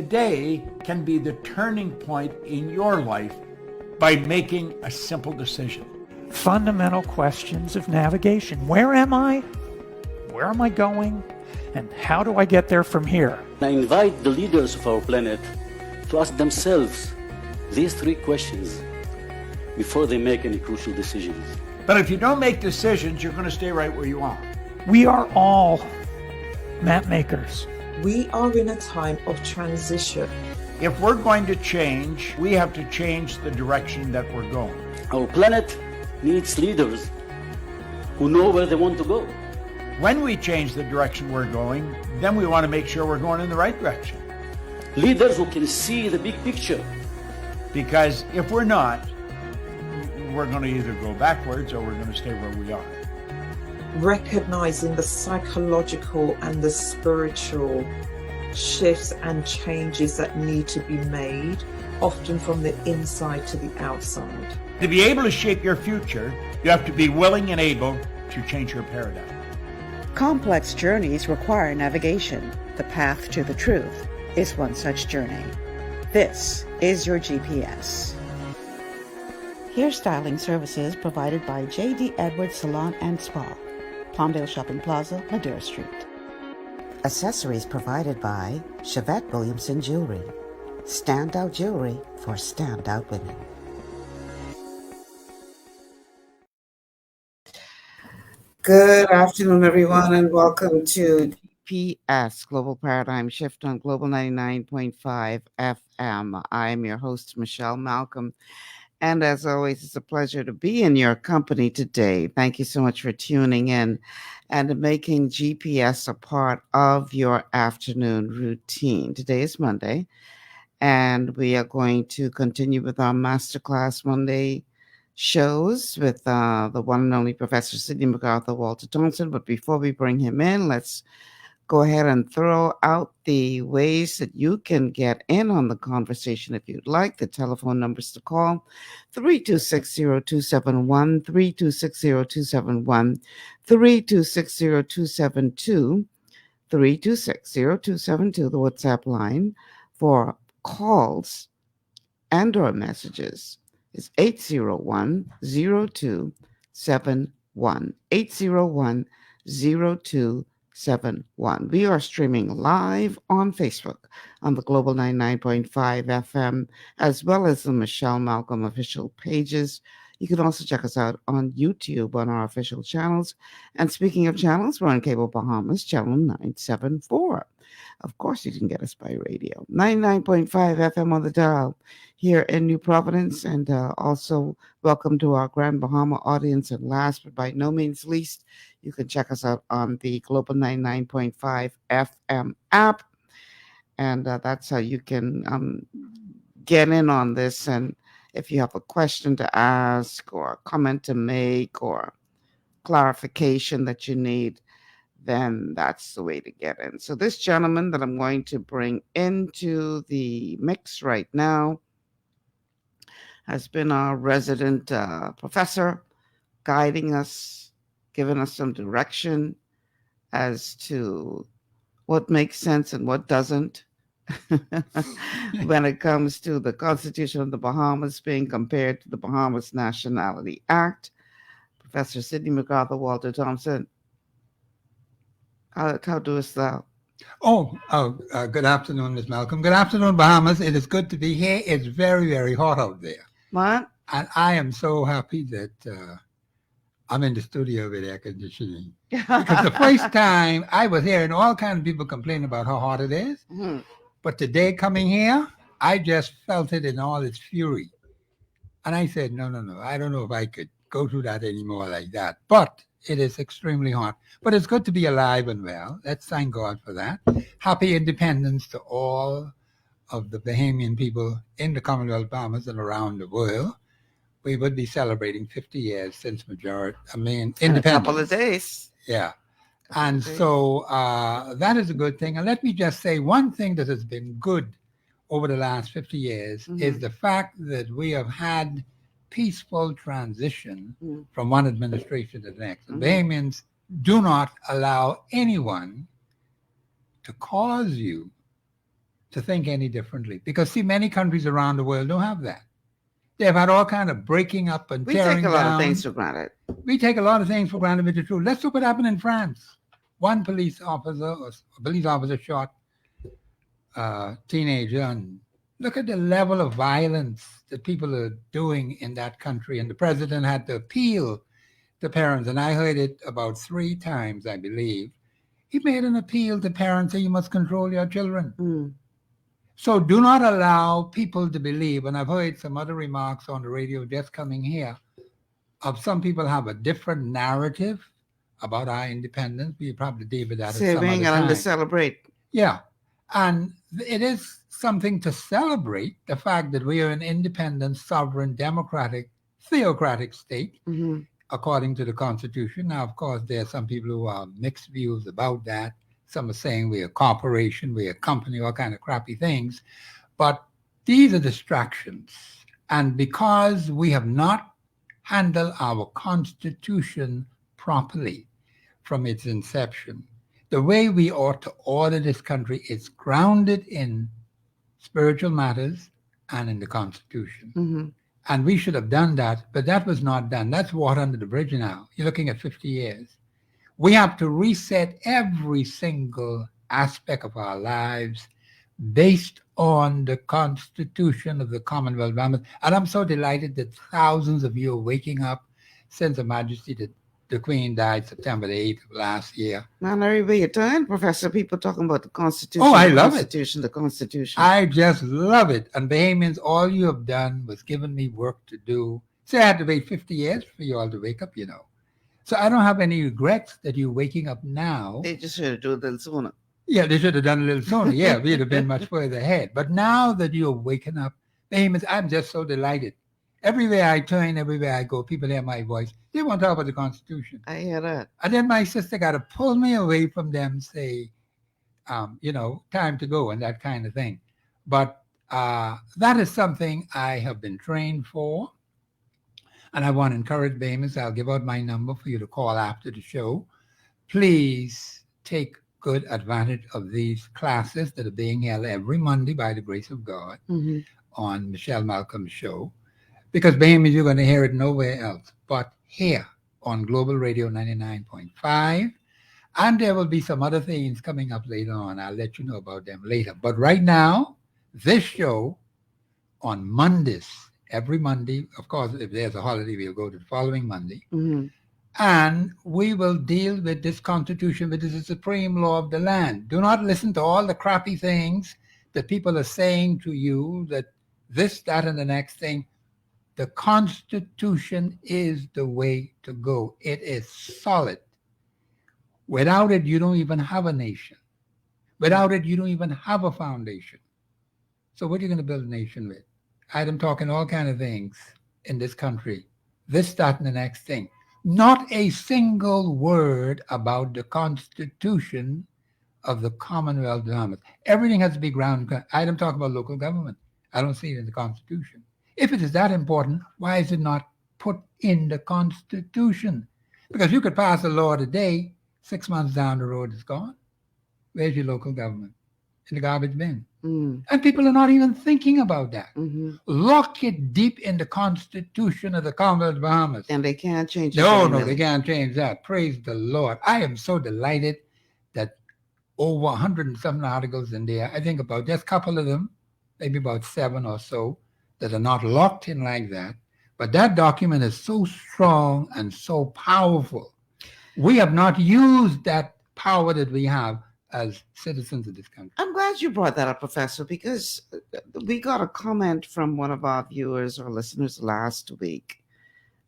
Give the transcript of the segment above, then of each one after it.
today can be the turning point in your life by making a simple decision. Fundamental questions of navigation. Where am I? Where am I going? And how do I get there from here? I invite the leaders of our planet to ask themselves these three questions before they make any crucial decisions. But if you don't make decisions, you're going to stay right where you are. We are all map makers. We are in a time of transition. If we're going to change, we have to change the direction that we're going. Our planet needs leaders who know where they want to go. When we change the direction we're going, then we want to make sure we're going in the right direction. Leaders who can see the big picture. Because if we're not, we're going to either go backwards or we're going to stay where we are. Recognizing the psychological and the spiritual shifts and changes that need to be made, often from the inside to the outside. To be able to shape your future, you have to be willing and able to change your paradigm. Complex journeys require navigation. The path to the truth is one such journey. This is your GPS. Hairstyling services provided by J.D. Edwards Salon and Spa, Palmdale Shopping Plaza, Madera Street. Accessories provided by Chevette Williamson Jewelry. Standout jewelry for standout women. Good afternoon, everyone, and welcome to GPS Global Paradigm Shift on Global 99.5 FM. I'm your host, Michelle Malcolm. And as always, it's a pleasure to be in your company today. Thank you so much for tuning in and making GPS a part of your afternoon routine. Today is Monday, and we are going to continue with our Masterclass Monday shows with the one and only Professor Sidney MacArthur Walter Thompson. But before we bring him in, let's go ahead and throw out the ways that you can get in on the conversation if you'd like. The telephone numbers to call: 3260271, 3260271, 3260272, 3260272, the WhatsApp line for calls and or messages is 801-0271, 801-0271. We are streaming live on Facebook on the Global 99.5 FM, as well as the Michelle Malcolm official pages. You can also check us out on YouTube on our official channels. And speaking of channels, we're on Cable Bahamas, channel 974. Of course, you can get us by radio. 99.5 FM on the dial here in New Providence. And also welcome to our Grand Bahama audience. And last but by no means least, you can check us out on the Global 99.5 FM app. And that's how you can get in on this. And if you have a question to ask or a comment to make or clarification that you need, then that's the way to get in. So this gentleman that I'm going to bring into the mix right now has been our resident professor, guiding us, giving us some direction as to what makes sense and what doesn't when it comes to the Constitution of the Bahamas being compared to the Bahamas Nationality Act. Professor Sidney MacArthur Walter Thompson, how doest thou? Good afternoon, Ms. Malcolm. Good afternoon, Bahamas. It is good to be here. It's very, very hot out there. What? And I am so happy that I'm in the studio with air conditioning. Because the first time I was hearing all kinds of people complain about how hot it is. Mm-hmm. But today coming here, I just felt it in all its fury. And I said, no. I don't know if I could go through that anymore like that. But it is extremely hot. But it's good to be alive and well. Let's thank God for that. Happy independence to all of the Bahamian people in the Commonwealth of Bahamas and around the world. We would be celebrating 50 years since independence. In a couple of days. Yeah. And so that is a good thing. And let me just say one thing that has been good over the last 50 years is the fact that we have had peaceful transition from one administration to the next. The Bahamians do not allow anyone to cause you to think any differently. Because, see, many countries around the world don't have that. They've had all kind of breaking up and We tearing take a lot down. of things for granted. We take a lot of things for granted, but it's true. Let's look what happened in France. One police officer shot a teenager, and look at the level of violence that people are doing in that country. And the president had to appeal to parents, and I heard it about 3 times, I believe. He made an appeal to parents that you must control your children. Mm. So do not allow people to believe, and I've heard some other remarks on the radio just coming here, of some people have a different narrative about our independence. We probably deal with that at some Saving other and to time. celebrate. Yeah, and it is something to celebrate, the fact that we are an independent, sovereign, democratic, theocratic state, Hmm. according to the Constitution. Now, of course, there are some people who have mixed views about that. Some are saying we're a corporation, we're a company, all kind of crappy things. But these are distractions. And because we have not handled our Constitution properly from its inception, the way we ought to order this country is grounded in spiritual matters and in the Constitution. Hmm. And we should have done that, but that was not done. That's water under the bridge now. You're looking at 50 years. We have to reset every single aspect of our lives based on the Constitution of the Commonwealth of Bahamas. And I'm so delighted that thousands of you are waking up since Her Majesty the Queen died September the 8th of last year. Man, everywhere you turn, Professor, people talking about the Constitution. Oh, I the love it. Constitution, the Constitution. I just love it. And Bahamians, all you have done was given me work to do. So I had to wait 50 years for you all to wake up, you know. So I don't have any regrets that you're waking up now. They just should have done it a little sooner. Yeah, they should have done a little sooner. Yeah, we'd have been much further ahead. But now that you're waking up, Bahamians, I'm just so delighted. Everywhere I turn, everywhere I go, people hear my voice. They want to talk about the Constitution. I hear that. And then my sister got to pull me away from them, say, time to go and that kind of thing. But that is something I have been trained for. And I want to encourage Bahamians. I'll give out my number for you to call after the show. Please take good advantage of these classes that are being held every Monday by the grace of God on Michelle Malcolm's show. Because Bahamians, you're going to hear it nowhere else but here on Global Radio 99.5. And there will be some other things coming up later on. I'll let you know about them later. But right now, this show on Mondays, every Monday, of course, if there's a holiday, we'll go to the following Monday. Mm-hmm. And we will deal with this Constitution, which is the supreme law of the land. Do not listen to all the crappy things that people are saying to you, that this, that, and the next thing. The Constitution is the way to go. It is solid. Without it, you don't even have a nation. Without it, you don't even have a foundation. So what are you going to build a nation with? I'm talking all kind of things in this country. This, that, and the next thing. Not a single word about the Constitution of the Commonwealth of Bahamas. Everything has to be grounded. I don't talk about local government. I don't see it in the Constitution. If it is that important, why is it not put in the Constitution? Because you could pass a law today, 6 months down the road, it's gone. Where's your local government? In the garbage bin. Mm. And people are not even thinking about that. Mm-hmm. Lock it deep in the Constitution of the Commonwealth of Bahamas. And they can't change it. No, anymore. they can't change that. Praise the Lord. I am so delighted that over 100 and something articles in there, I think about just a couple of them, maybe about 7 or so, that are not locked in like that. But that document is so strong and so powerful. We have not used that power that we have as citizens of this country. I'm glad you brought that up, Professor, because we got a comment from one of our viewers or listeners last week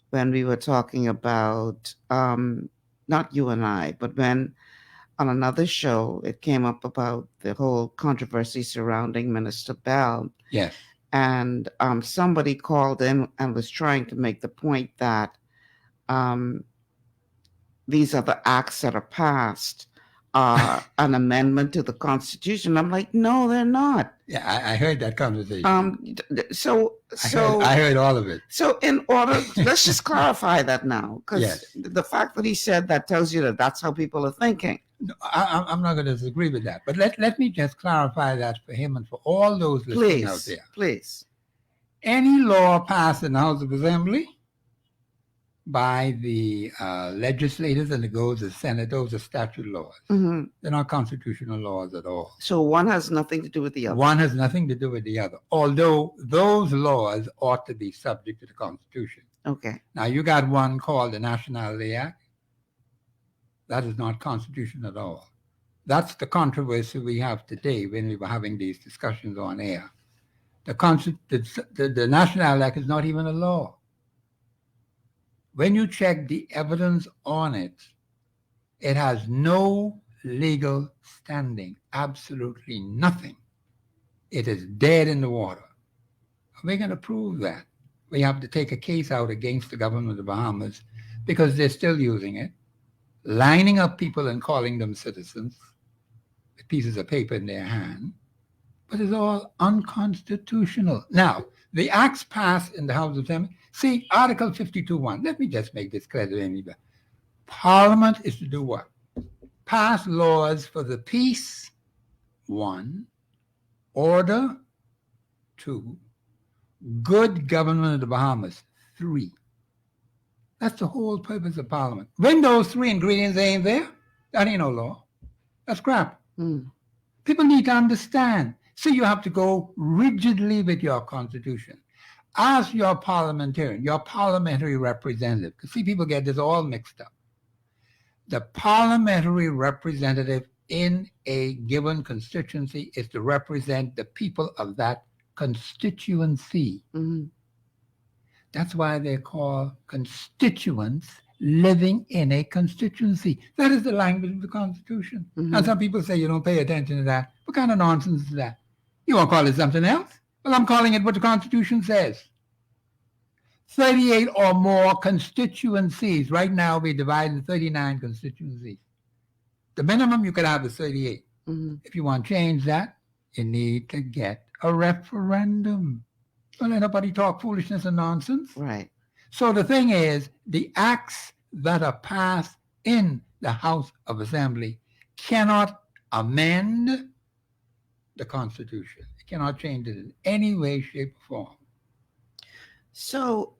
when we were talking about, not you and I, but when on another show, it came up about the whole controversy surrounding Minister Bell. Yes. And somebody called in and was trying to make the point that these are the acts that are passed an amendment to the Constitution. I'm like, no, they're not. Yeah, I heard that conversation. I heard all of it. So in order, let's just clarify that now, because Yes. the fact that he said that tells you that that's how people are thinking. I'm not going to disagree with that. But let me just clarify that for him and for all those listening out Please, there. please. Any law passed in the House of Assembly by the legislators and it goes to the Senate, those are statute laws. Hmm. They're not constitutional laws at all. So one has nothing to do with the other. One has nothing to do with the other, although those laws ought to be subject to the Constitution. Okay. Now, you got one called the Nationality Act. That is not constitutional at all. That's the controversy we have today when we were having these discussions on air. The Nationality Act is not even a law. When you check the evidence on it, it has no legal standing, absolutely nothing. It is dead in the water. We're going to prove that. We have to take a case out against the government of the Bahamas because they're still using it, lining up people and calling them citizens with pieces of paper in their hand, but it's all unconstitutional. Now, the acts passed in the House of Assembly, see, Article 52.1, let me just make this clear to anybody. Parliament is to do what? Pass laws for the peace, 1, order, 2, good government of the Bahamas, 3. That's the whole purpose of Parliament. When those 3 ingredients ain't there, that ain't no law. That's crap. Mm. People need to understand. So you have to go rigidly with your Constitution. Ask your parliamentarian, your parliamentary representative, because see, people get this all mixed up. The parliamentary representative in a given constituency is to represent the people of that constituency. Mm-hmm. That's why they're called constituents living in a constituency. That is the language of the Constitution. Mm-hmm. And some people say you don't pay attention to that. What kind of nonsense is that? You want to call it something else? Well, I'm calling it what the Constitution says. 38 or more constituencies. Right now, we divide in 39 constituencies. The minimum you could have is 38. Mm-hmm. If you want to change that, you need to get a referendum. Don't let nobody talk foolishness and nonsense. Right. So the thing is, the acts that are passed in the House of Assembly cannot amend the Constitution. It cannot change it in any way, shape, or form. So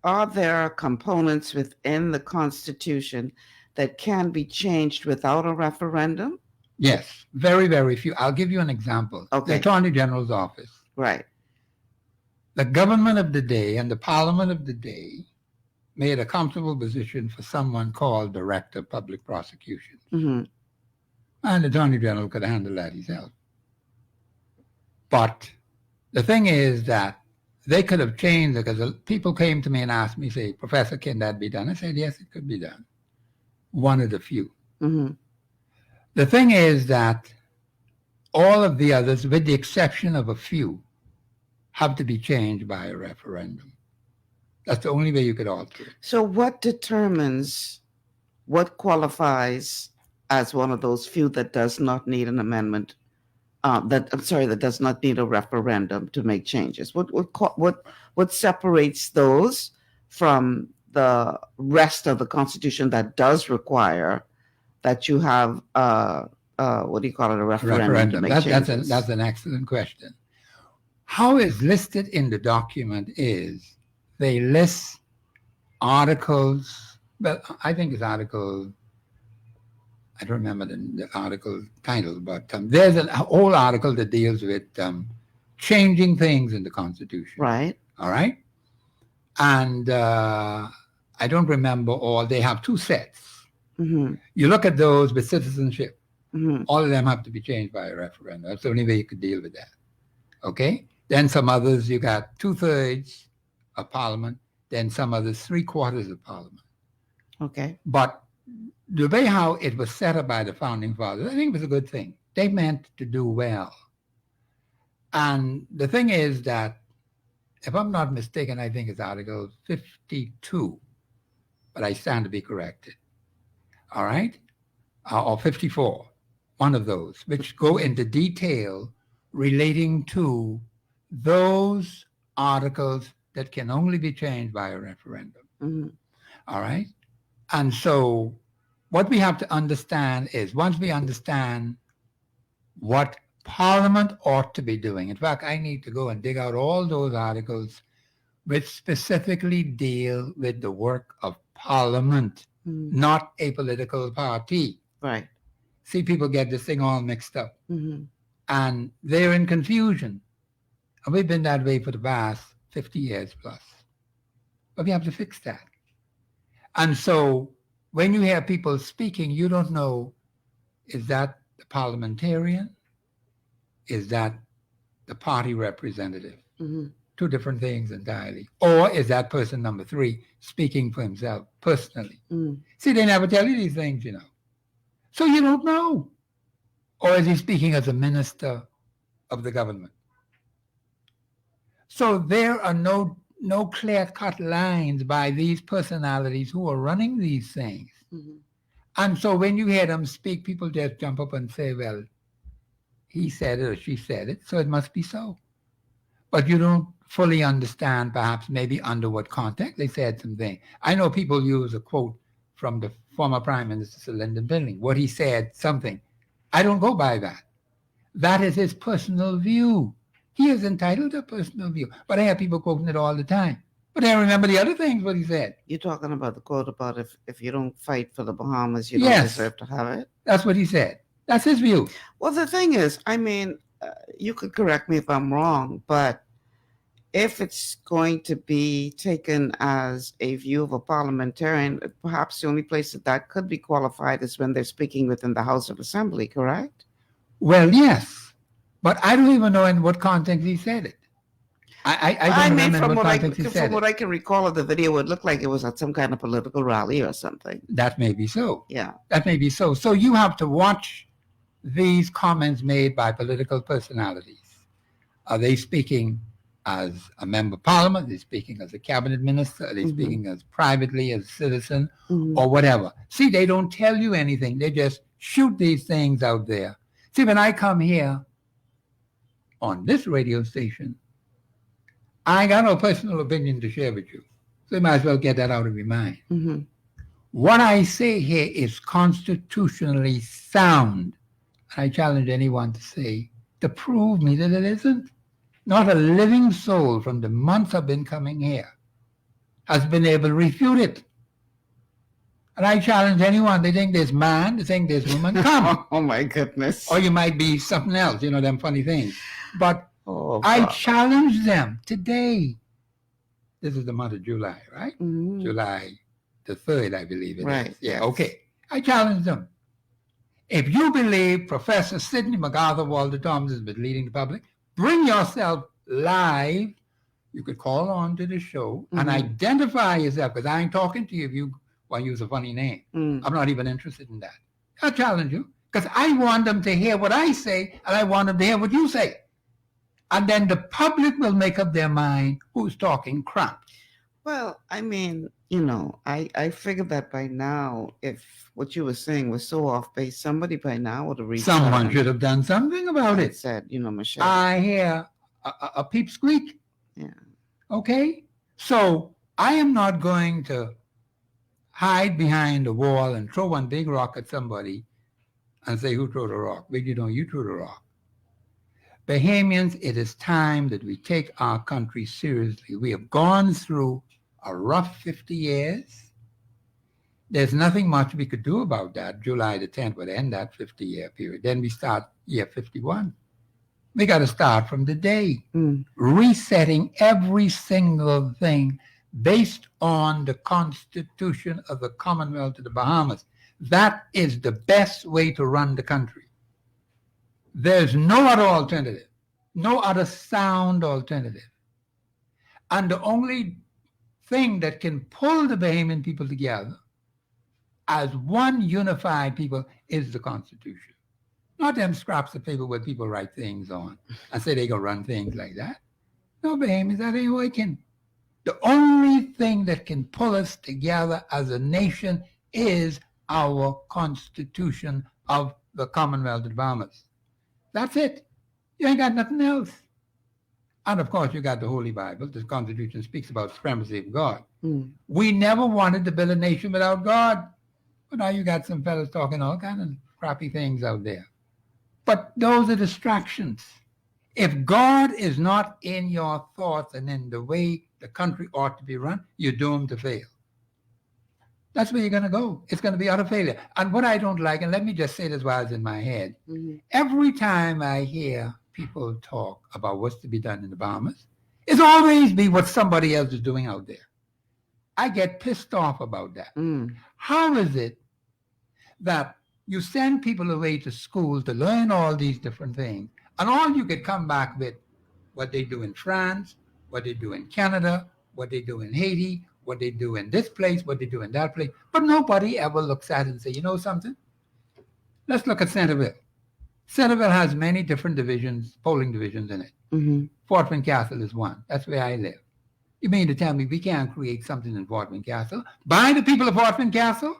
are there components within the Constitution that can be changed without a referendum? Yes, very, very few. I'll give you an example. Okay. The Attorney General's office. Right. The government of the day and the Parliament of the day made a comfortable position for someone called Director of Public Prosecution. Mm-hmm. And the Attorney General could handle that himself. But the thing is that they could have changed it because people came to me and asked me, say, Professor, can that be done? I said, yes, it could be done. One of the few. Mm-hmm. The thing is that all of the others, with the exception of a few, have to be changed by a referendum. That's the only way you could alter it. So what determines what qualifies as one of those few that does not need an amendment? That does not need a referendum to make changes. What separates those from the rest of the Constitution that does require that you have a referendum to make changes? That's an excellent question. How it's listed in the document is they list articles. Well, I think it's article. I don't remember the article title, but there's a whole article that deals with changing things in the Constitution. Right. All right. And I don't remember all. They have 2 sets. Mm-hmm. You look at those with citizenship. Mm-hmm. All of them have to be changed by a referendum. That's the only way you could deal with that. Okay? Then some others, you got 2/3 of Parliament. Then some others, 3/4 of Parliament. Okay. But the way how it was set up by the Founding Fathers, I think it was a good thing. They meant to do well. And the thing is that, if I'm not mistaken, I think it's Article 52, but I stand to be corrected. All right? Or 54, one of those, which go into detail relating to those articles that can only be changed by a referendum. Mm-hmm. All right? And so what we have to understand is, once we understand what Parliament ought to be doing, in fact, I need to go and dig out all those articles which specifically deal with the work of Parliament, not a political party. Right. See, people get this thing all mixed up, Mm-hmm. and they're in confusion. And we've been that way for the past 50 years plus. But we have to fix that. And so when you hear people speaking, you don't know, is that the parliamentarian? Is that the party representative? Mm-hmm. Two different things entirely. Or is that person number three speaking for himself personally? Mm. See, they never tell you these things, you know. So you don't know. Or is he speaking as a minister of the government? So there are no clear-cut lines by these personalities who are running these things. Mm-hmm. And so when you hear them speak, people just jump up and say, well, he said it or she said it, so it must be so. But you don't fully understand, perhaps, maybe under what context they said something. I know people use a quote from the former Prime Minister, Sir Lyndon Billing, what he said, something. I don't go by that. That is his personal view. He is entitled to a personal view. But I have people quoting it all the time. But I remember the other things, what he said. You're talking about the quote about if you don't fight for the Bahamas, you don't Yes. deserve to have it? That's what he said. That's his view. Well, the thing is, I mean, you could correct me if I'm wrong, but if it's going to be taken as a view of a parliamentarian, perhaps the only place that could be qualified is when they're speaking within the House of Assembly, correct? Well, yes. But I don't even know in what context he said it. I don't remember in what context he said from what I can recall of the video, it looked like it was at some kind of political rally or something. That may be so. Yeah. That may be so. So you have to watch these comments made by political personalities. Are they speaking as a member of parliament? Are they speaking as a cabinet minister? Are they speaking as privately as a citizen or whatever? See, they don't tell you anything. They just shoot these things out there. See, when I come here on this radio station, I got no personal opinion to share with you. So you might as well get that out of your mind. Mm-hmm. What I say here is constitutionally sound. I challenge anyone to say, to prove me that it isn't. Not a living soul from the months I've been coming here has been able to refute it. And I challenge anyone, they think there's man, they think there's woman, come. Oh my goodness. Or you might be something else, you know, them funny things. But Oh, I God. challenge them today. This is the month of July, right? Mhm. July the 3rd, I believe it is. Right, Yeah, yes. okay. I challenge them. If you believe Professor Sidney MacArthur Walter Thompson has been leading the public, bring yourself live. You could call on to the show and identify yourself, because I ain't talking to you if you want to use a funny name. Mm. I'm not even interested in that. I challenge you, because I want them to hear what I say, and I want them to hear what you say. And then the public will make up their mind who's talking crap. Well, I mean, you know, I figured that by now, if what you were saying was so off base, somebody by now would have reached out Someone and- should have done something about and it. said, you know, Michelle. I hear a peep squeak. Yeah. Okay? So I am not going to hide behind a wall and throw one big rock at somebody and say, who threw the rock? But you know, you threw the rock. Bahamians, it is time that we take our country seriously. We have gone through a rough 50 years. There's nothing much we could do about that. July the 10th would end that 50-year period. Then we start year 51. We got to start from the day, resetting every single thing based on the Constitution of the Commonwealth of the Bahamas. That is the best way to run the country. There's no other alternative, no other sound alternative. And the only thing that can pull the Bahamian people together as one unified people is the Constitution. Not them scraps of paper where people write things on and say they go run things like that. No, Bahamians, that ain't working. The only thing that can pull us together as a nation is our Constitution of the Commonwealth of the Bahamas. That's it. You ain't got nothing else. And of course, you got the Holy Bible. The Constitution speaks about supremacy of God. We never wanted to build a nation without God. But now you got some fellas talking all kind of crappy things out there. But those are distractions. If God is not in your thoughts and in the way the country ought to be run, you're doomed to fail. That's where you're going to go. It's going to be utter failure. And what I don't like, and let me just say this while it's in my head, every time I hear people talk about what's to be done in the Bahamas, it's always be what somebody else is doing out there. I get pissed off about that. How is it that you send people away to school to learn all these different things, and all you could come back with what they do in France, what they do in Canada, what they do in Haiti, what they do in this place, what they do in that place, but nobody ever looks at it and say, you know something? Let's look at Centerville. Centerville has many different divisions, polling divisions in it. Fort Wayne Castle is one. That's where I live. You mean to tell me we can't create something in Fort Wayne Castle by the people of Fort Wayne Castle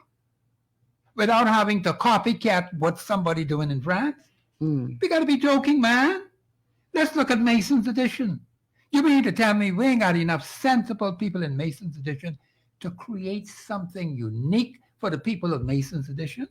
without having to copycat what somebody doing in France? We got to be joking, man. Let's look at Mason's Edition. You mean to tell me we ain't got enough sensible people in Mason's Edition to create something unique for the people of Mason's Edition?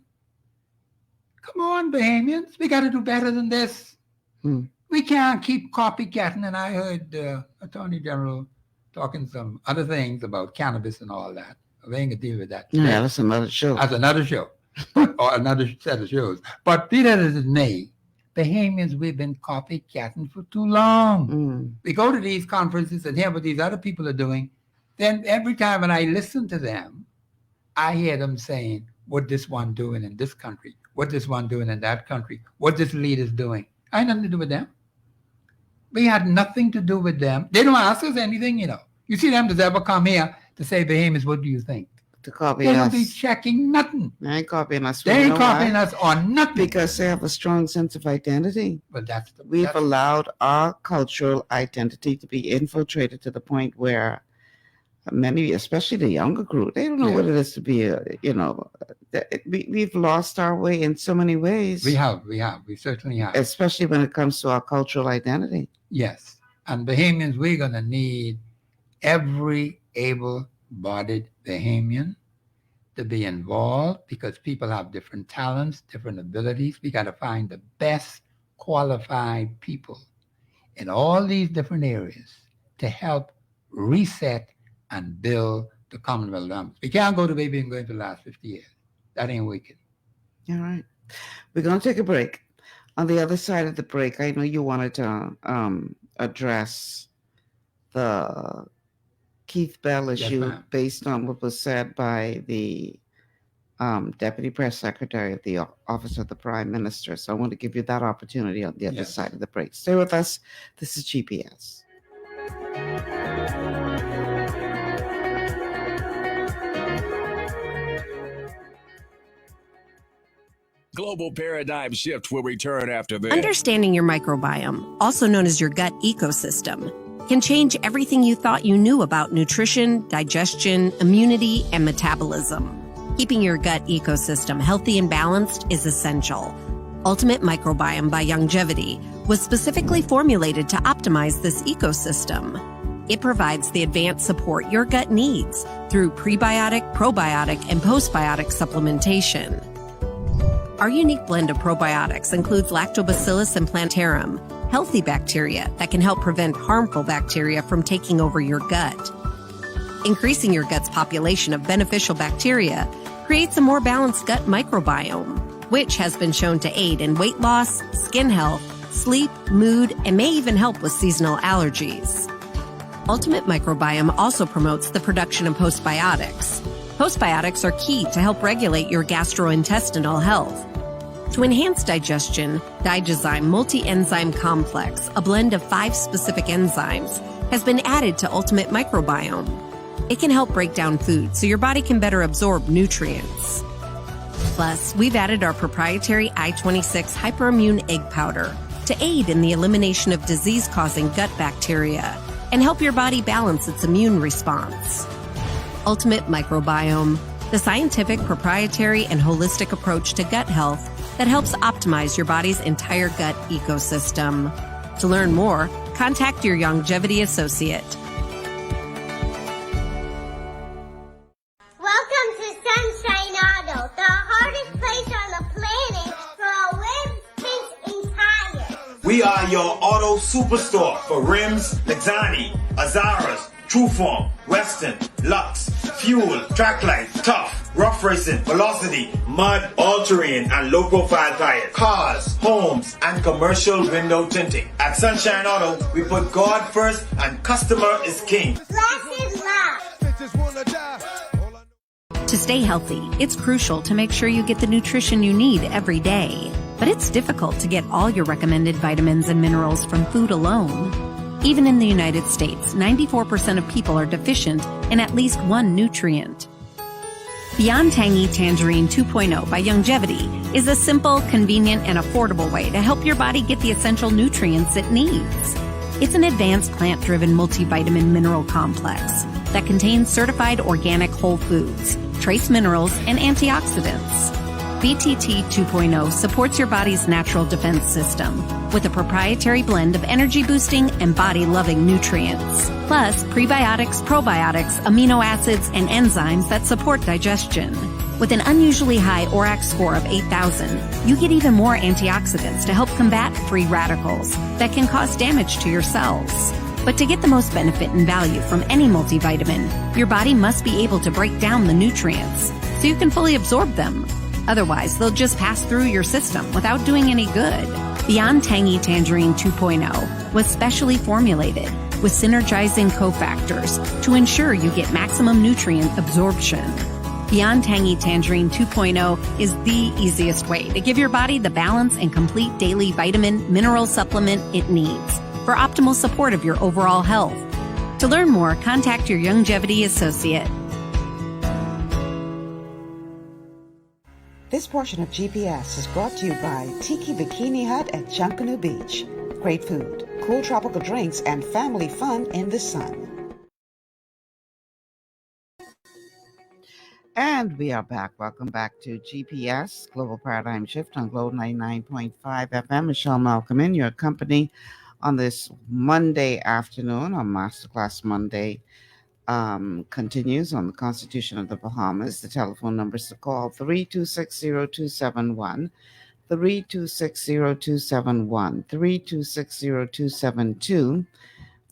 Come on, Bahamians. We got to do better than this. We can't keep copycatting. And I heard Attorney General talking some other things about cannabis and all that. We ain't going to deal with that today. Yeah, that's another show. That's another show. Or another set of shows. But be that as it may, Bahamians, we've been copycatting for too long. We go to these conferences and hear what these other people are doing. Then every time when I listen to them, I hear them saying, what this one doing in this country, what this one doing in that country, what this leader's doing. I had nothing to do with them. We had nothing to do with them. They don't ask us anything, you know. You see them does ever come here to say, Bahamians, what do you think? To copy They us. don't be checking nothing. They ain't copying us. They You ain't know copying why? us on nothing. Because they have a strong sense of identity. But that's the We've that's, allowed our cultural identity to be infiltrated to the point where many, especially the younger group, they don't know what it is to be we've lost our way in so many ways. we certainly have. Especially when it comes to our cultural identity. Yes. And Bahamians, we're going to need every able-bodied Bahamian to be involved because people have different talents, different abilities. We got to find the best qualified people in all these different areas to help reset and build the Commonwealth of Bahamas. We can't go the way we've been going for the last 50 years. That ain't wicked. All right. We're going to take a break. On the other side of the break, I know you wanted to address the Keith Bell issue ma'am. based on what was said by the Deputy Press Secretary of the Office of the Prime Minister. So I want to give you that opportunity on the other Yes. side of the break. Stay with us. This is GPS. Global paradigm shift will return after this. Understanding your microbiome, also known as your gut ecosystem, can change everything you thought you knew about nutrition, digestion, immunity, and metabolism. Keeping your gut ecosystem healthy and balanced is essential. Ultimate Microbiome by Longevity was specifically formulated to optimize this ecosystem. It provides the advanced support your gut needs through prebiotic, probiotic, and postbiotic supplementation. Our unique blend of probiotics includes Lactobacillus and Plantarum, healthy bacteria that can help prevent harmful bacteria from taking over your gut. Increasing your gut's population of beneficial bacteria creates a more balanced gut microbiome, which has been shown to aid in weight loss, skin health, sleep, mood, and may even help with seasonal allergies. Ultimate Microbiome also promotes the production of postbiotics. Postbiotics are key to help regulate your gastrointestinal health. To enhance digestion, Digizyme Multi-Enzyme Complex, a blend of 5 specific enzymes, has been added to Ultimate Microbiome. It can help break down food so your body can better absorb nutrients. Plus, we've added our proprietary I-26 hyperimmune egg powder to aid in the elimination of disease-causing gut bacteria and help your body balance its immune response. Ultimate Microbiome, the scientific, proprietary, and holistic approach to gut health that helps optimize your body's entire gut ecosystem. To learn more, contact your Longevity associate. Welcome to Sunshine Auto, the We are your auto superstore for rims, Lexani, Azaras, Trueform, Western, Lux, Fuel, Tracklight, Tough, Rough Racing, Velocity, Mud, All-Terrain, and low-profile tires, cars, homes, and commercial window tinting. At Sunshine Auto, we put God first and customer is king. To stay healthy, it's crucial to make sure you get the nutrition you need every day. But it's difficult to get all your recommended vitamins and minerals from food alone. Even in the United States, 94% of people are deficient in at least one nutrient. Beyond Tangy Tangerine 2.0 by Longevity is a simple, convenient, and affordable way to help your body get the essential nutrients it needs. It's an advanced plant-driven multivitamin mineral complex that contains certified organic whole foods, trace minerals, and antioxidants. BTT 2.0 supports your body's natural defense system with a proprietary blend of energy-boosting and body-loving nutrients, plus prebiotics, probiotics, amino acids, and enzymes that support digestion. With an unusually high ORAC score of 8,000, you get even more antioxidants to help combat free radicals that can cause damage to your cells. But to get the most benefit and value from any multivitamin, your body must be able to break down the nutrients so you can fully absorb them. Otherwise, they'll just pass through your system without doing any good. Beyond Tangy Tangerine 2.0 was specially formulated with synergizing cofactors to ensure you get maximum nutrient absorption. Beyond Tangy Tangerine 2.0 is the easiest way to give your body the balance and complete daily vitamin mineral supplement it needs for optimal support of your overall health. To learn more, contact your Longevity associate. This portion of GPS is brought to you by Tiki Bikini Hut at Junkanoo Beach. Great food, cool tropical drinks, and family fun in the sun. And we are back. Welcome back to GPS, Global Paradigm Shift on Globe 99.5 FM. Michelle Malcolm in your company on this Monday afternoon, on Masterclass Monday. Continues on the Constitution of the Bahamas. The telephone numbers to call 3260271, 3260271, 3260272,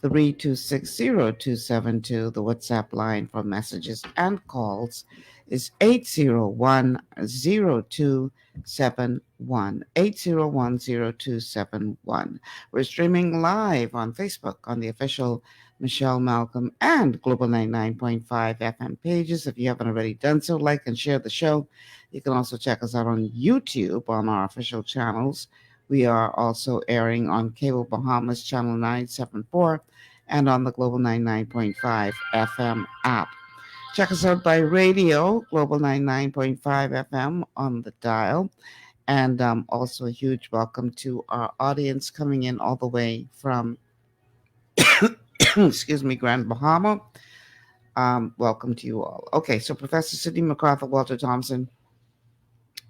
3260272. The WhatsApp line for messages and calls is 8010271, 8010271. We're streaming live on Facebook on the official Michelle Malcolm and Global 99.5 FM pages. If you haven't already done so, like and share the show. You can also check us out on YouTube on our official channels. We are also airing on Cable Bahamas Channel 974 and on the Global 99.5 FM app. Check us out by radio, Global 99.5 FM on the dial. And also a huge welcome to our audience coming in all the way from Grand Bahama. Welcome to you all. Okay, so Professor Sidney MacArthur Walter Thompson,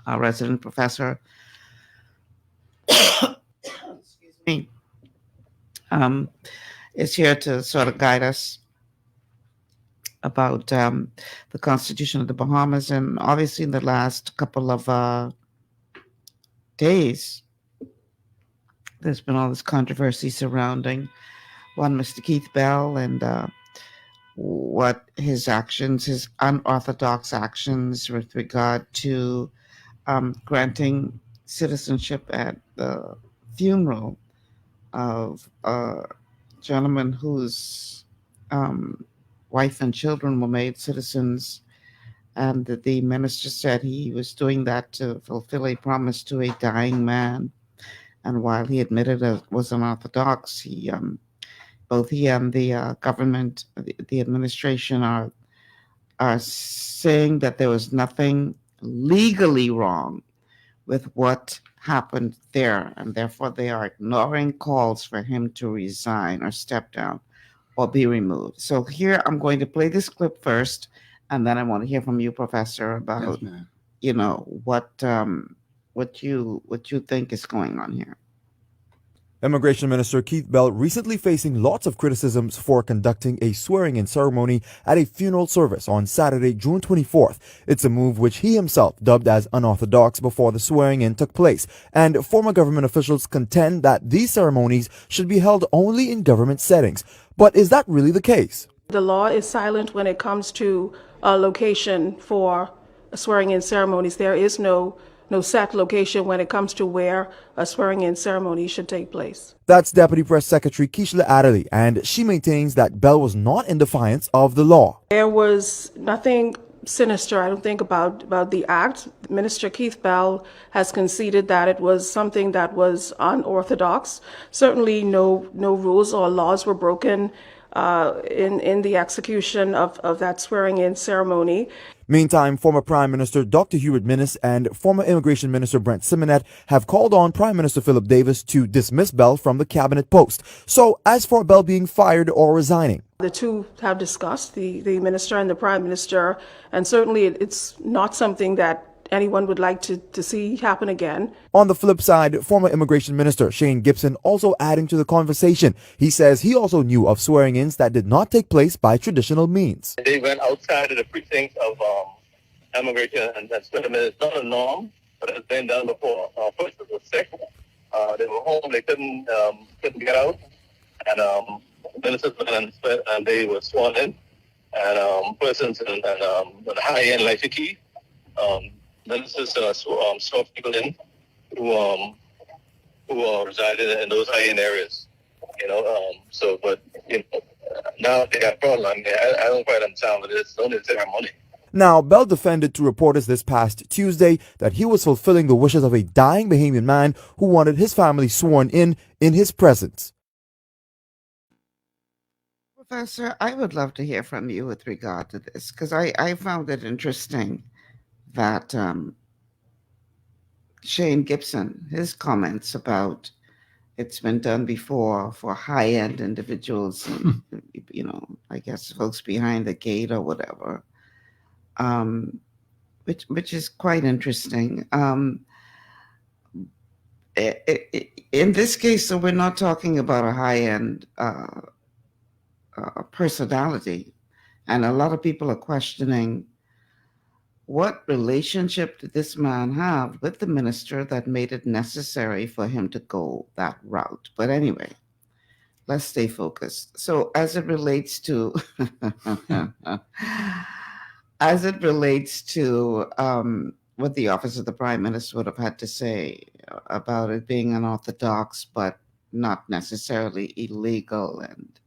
our resident professor, is here to sort of guide us about the Constitution of the Bahamas. And obviously in the last couple of days, there's been all this controversy surrounding one Mr. Keith Bell and what his actions, his unorthodox actions with regard to granting citizenship at the funeral of a gentleman whose wife and children were made citizens. And the minister said he was doing that to fulfill a promise to a dying man. And while he admitted it was unorthodox, both he and the government, the administration are saying that there was nothing legally wrong with what happened there, and therefore they are ignoring calls for him to resign or step down or be removed. So here I'm going to play this clip first, and then I want to hear from you, Professor, about what you think is going on here. Immigration Minister Keith Bell recently facing lots of criticisms for conducting a swearing-in ceremony at a funeral service on Saturday, June 24th. It's a move which he himself dubbed as unorthodox before the swearing-in took place, and former government officials contend that these ceremonies should be held only in government settings. But is that really the case? The law is silent when it comes to a location for swearing-in ceremonies. There is no set location when it comes to where a swearing-in ceremony should take place. That's Deputy Press Secretary Keishla Adderley, and she maintains that Bell was not in defiance of the law. There was nothing sinister, I don't think, about the act. Minister Keith Bell has conceded that it was something that was unorthodox. Certainly no rules or laws were broken in the execution of that swearing-in ceremony. Meantime, former Prime Minister Dr. Hubert Minnis and former Immigration Minister Brent Simonet have called on Prime Minister Philip Davis to dismiss Bell from the cabinet post. So, as for Bell being fired or resigning, the two have discussed, the minister and the prime minister, and certainly it's not something that anyone would like to see happen again. On the flip side, former Immigration Minister Shane Gibson also adding to the conversation. He says he also knew of swearing-ins that did not take place by traditional means. They went outside of the precincts of immigration and swearing. It's not a norm, but it's been done before. Persons were sick. They were home. They couldn't get out. And ministers went and they were sworn in. And persons in the high end, like Vicky, ministers swore people in who resided in those high end areas. But now they got a problem. I mean, I don't quite understand what it is. It's only a ceremony. Now, Bell defended to reporters this past Tuesday that he was fulfilling the wishes of a dying Bahamian man who wanted his family sworn in his presence. Professor, I would love to hear from you with regard to this, because I found it interesting that Shane Gibson, his comments about it's been done before for high-end individuals, and, I guess folks behind the gate or whatever, which is quite interesting. In this case, so we're not talking about a high-end personality, and a lot of people are questioning what relationship did this man have with the minister that made it necessary for him to go that route. But anyway, let's stay focused. So as it relates to what the office of the prime minister would have had to say about it being unorthodox but not necessarily illegal, and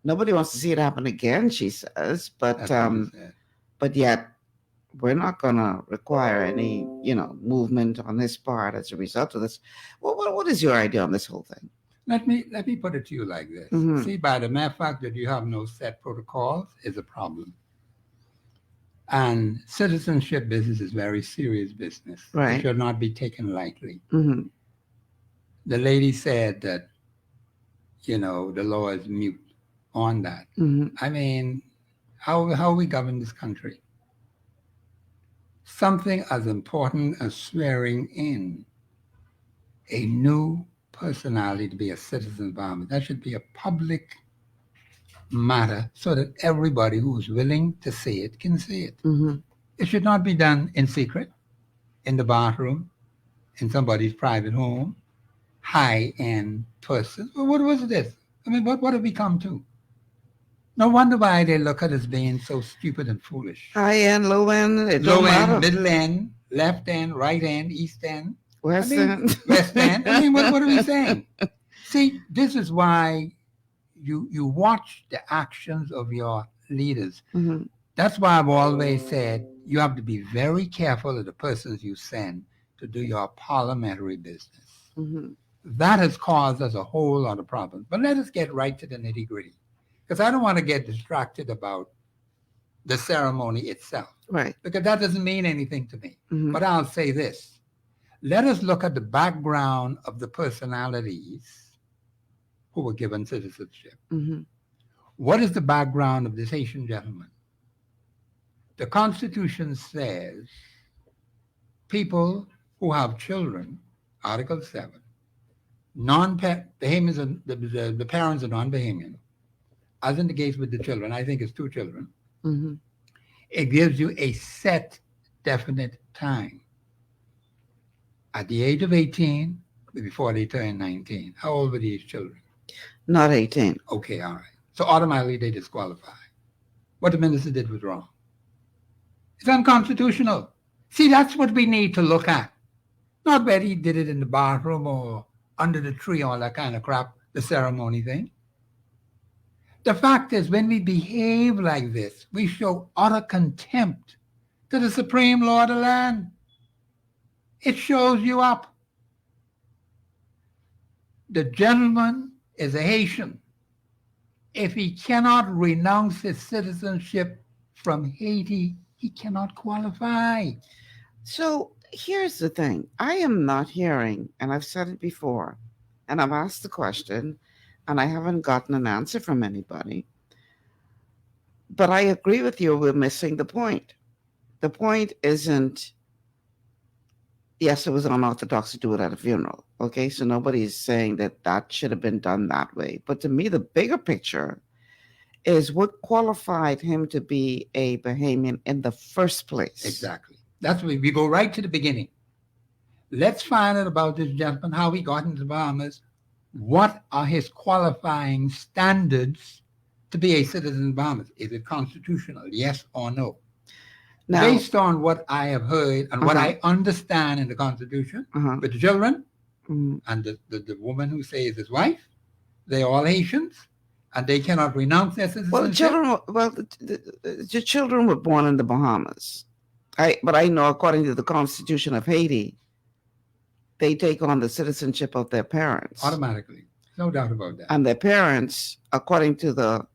nobody wants to see it happen again, she says, but yet we're not going to require any, movement on his part as a result of this. What is your idea on this whole thing? Let me put it to you like this. Mm-hmm. See, by the mere fact that you have no set protocols is a problem. And citizenship business is very serious business. Right. It should not be taken lightly. Mm-hmm. The lady said that, the law is mute on that. Mm-hmm. I mean, how we govern this country? Something as important as swearing in a new personality to be a citizen of Bahamians, that should be a public matter so that everybody who's willing to see it can see it. Mm-hmm. It should not be done in secret, in the bathroom, in somebody's private home, high-end person. Well, what was this? I mean, what have we come to? No wonder why they look at us being so stupid and foolish. High end, low end, low end, middle end, left end, right end, east end, west end. West end. I mean, what are we saying? See, this is why you watch the actions of your leaders. Mm-hmm. That's why I've always said you have to be very careful of the persons you send to do your parliamentary business. Mm-hmm. That has caused us a whole lot of problems. But let us get right to the nitty-gritty, because I don't want to get distracted about the ceremony itself. Right. Because that doesn't mean anything to me. Mm-hmm. But I'll say this. Let us look at the background of the personalities who were given citizenship. Mm-hmm. What is the background of this Haitian gentleman? The Constitution says people who have children, Article 7, Bahamians, the parents are non-Bahamian, as in the case with the children, I think it's 2 children. Mm-hmm. It gives you a set, definite time. At the age of 18, before they turn 19. How old were these children? Not 18. Okay, all right. So automatically they disqualify. What the minister did was wrong. It's unconstitutional. See, that's what we need to look at. Not whether he did it in the bathroom or under the tree, all that kind of crap, the ceremony thing. The fact is, when we behave like this, we show utter contempt to the supreme law of the land. It shows you up. The gentleman is a Haitian. If he cannot renounce his citizenship from Haiti, he cannot qualify. So here's the thing. I am not hearing, and I've said it before, and I've asked the question, and I haven't gotten an answer from anybody. But I agree with you, we're missing the point. The point isn't, yes, it was unorthodox to do it at a funeral. Okay, so nobody's saying that that should have been done that way. But to me, the bigger picture is what qualified him to be a Bahamian in the first place. Exactly. That's where we go right to the beginning. Let's find out about this gentleman, how he got into the Bahamas. What are his qualifying standards to be a citizen of the Bahamas? Is it constitutional? Yes or no? Now, based on what I have heard and what I understand in the Constitution, with the children and the woman who says his wife, they're all Haitians and they cannot renounce their citizenship. The children were born in the Bahamas. But I know, according to the Constitution of Haiti, they take on the citizenship of their parents. Automatically. No doubt about that. And their parents, according to the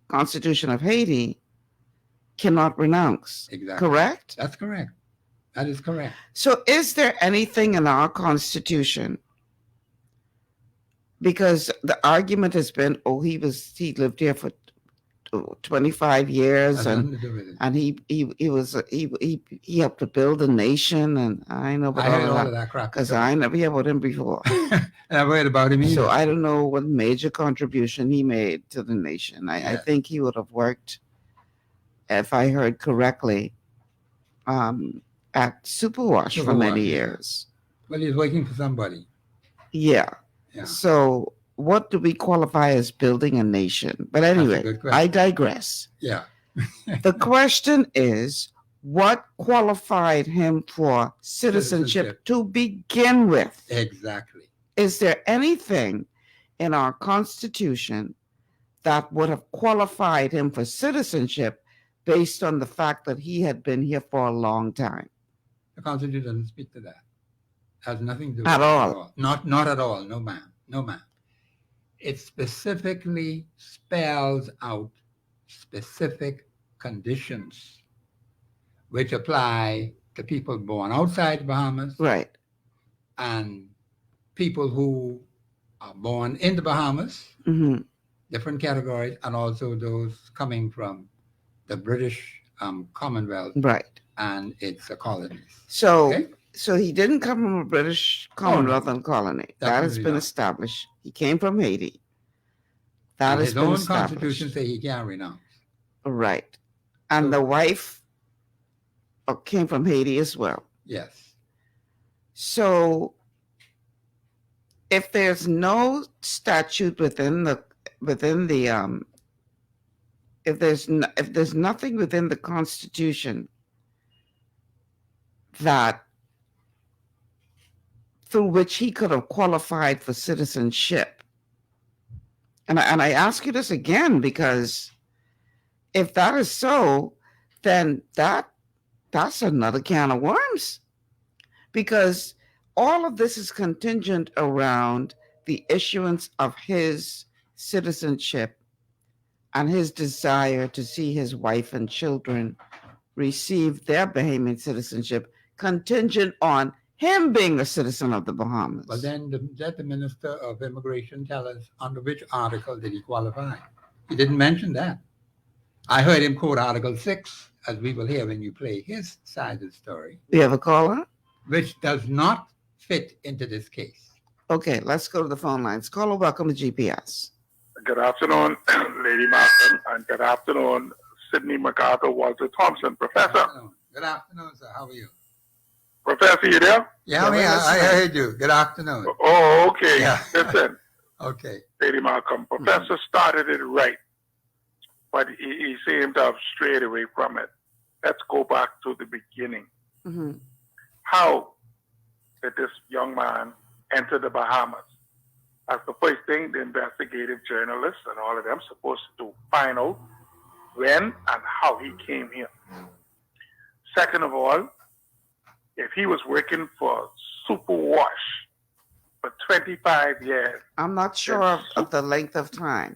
Constitution of Haiti, cannot renounce. Exactly. Correct? That's correct. That is correct. So is there anything in our Constitution? Because the argument has been, he lived here for 25 years and he helped to build a nation, and I know about all of that crap because I never heard about him before. I've heard about him either. So I don't know what major contribution he made to the nation. I think he would have worked, if I heard correctly, at Superwash for many years. Well, he's working for somebody. Yeah. So what do we qualify as building a nation? But anyway, I digress. Yeah. The question is, what qualified him for citizenship to begin with? Exactly. Is there anything in our Constitution that would have qualified him for citizenship based on the fact that he had been here for a long time? The Constitution doesn't speak to that. Has nothing to do with at all. Not at all. No, ma'am. No, ma'am. It specifically spells out specific conditions which apply to people born outside the Bahamas. Right. And people who are born in the Bahamas, different categories, and also those coming from the British Commonwealth. Right. And its colonies. So he didn't come from a British Commonwealth and colony. That has been established. He came from Haiti. That has been established. His own constitution says he can't renounce. Right. And the wife came from Haiti as well. Yes. So if there's no statute if there's nothing within the Constitution that through which he could have qualified for citizenship. And I ask you this again, because if that is so, then that's another can of worms. Because all of this is contingent around the issuance of his citizenship and his desire to see his wife and children receive their Bahamian citizenship, contingent on him being a citizen of the Bahamas. But then let the Minister of Immigration tell us under which article did he qualify. He didn't mention that. I heard him quote Article 6, as we will hear when you play his side of the story. We have a caller? Which does not fit into this case. Okay, let's go to the phone lines. Caller, welcome to GPS. Good afternoon, Lady Malcolm, and good afternoon, Sidney MacArthur, Walter Thompson. Professor. Good afternoon, sir. How are you? Professor, you there? Yeah, I heard you. Good afternoon. Oh, okay. Yeah. Listen. Okay. Lady Malcolm, Professor started it right, but he seemed to have strayed away from it. Let's go back to the beginning. Mm-hmm. How did this young man enter the Bahamas? That's the first thing the investigative journalists and all of them supposed to do, find out when and how he came here. Second of all, if he was working for Superwash for 25 years. I'm not sure of the length of time.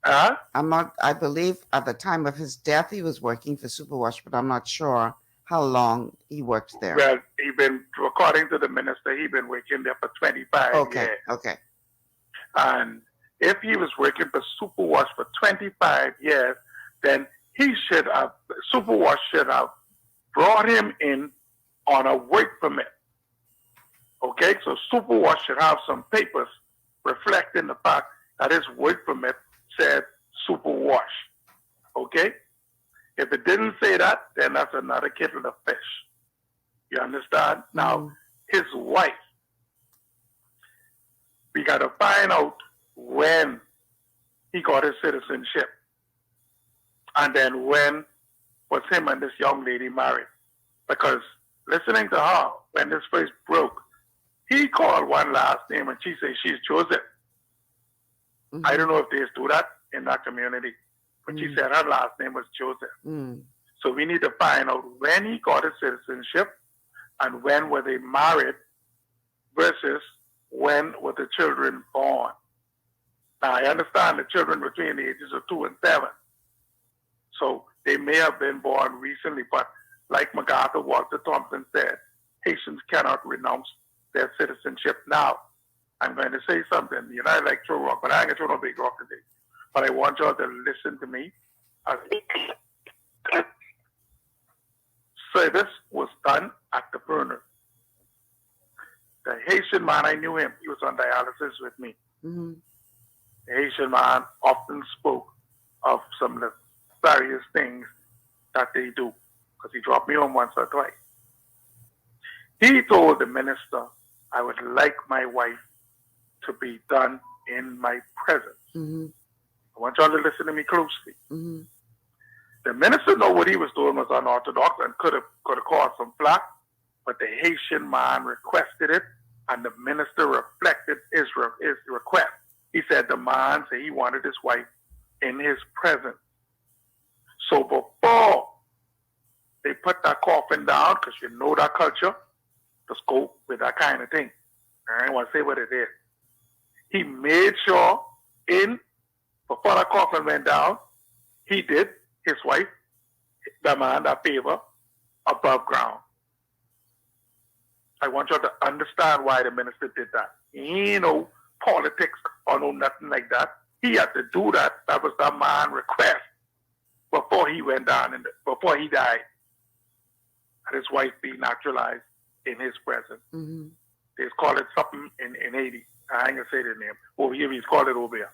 I believe at the time of his death, he was working for Superwash, but I'm not sure how long he worked there. Well, according to the minister, he'd been working there for 25 years. Okay. And if he was working for Superwash for 25 years, then Superwash should have brought him in on a work permit. Okay, so Superwash should have some papers reflecting the fact that his work permit said Superwash. Okay? If it didn't say that, then that's another kettle of fish. You understand? Now, his wife, we got to find out when he got his citizenship. And then when was him and this young lady married. Because listening to her, when this first broke, he called one last name and she said she's Joseph. Mm-hmm. I don't know if they do that in that community, but she said her last name was Joseph. So we need to find out when he got his citizenship and when were they married versus when were the children born. Now, I understand the children between the ages of 2 and 7. So they may have been born recently, but like MacArthur Walter Thompson said, Haitians cannot renounce their citizenship now. I'm going to say something. You know, I like throw rock, but I ain't going to throw no big rock today. But I want y'all to listen to me. Service was done at the burner. The Haitian man, I knew him. He was on dialysis with me. Mm-hmm. The Haitian man often spoke of some of the various things that they do, because he dropped me home once or twice. He told the minister, I would like my wife to be done in my presence. Mm-hmm. I want y'all to listen to me closely. Mm-hmm. The minister knew what he was doing was unorthodox and could have caused some flack, but the Haitian man requested it, and the minister reflected his request. He said the man said he wanted his wife in his presence. So before they put that coffin down, because you know that culture, just go with that kind of thing. I don't want to say what it is. He made sure before the coffin went down, he did his wife, the man, that favor above ground. I want you to understand why the minister did that. He ain't no politics or no nothing like that. He had to do that. That was the man's request before he went down, before he died. And his wife be naturalized in his presence. Mm-hmm. They call it something in Haiti. I ain't gonna say the name. Over here, he's called it over here.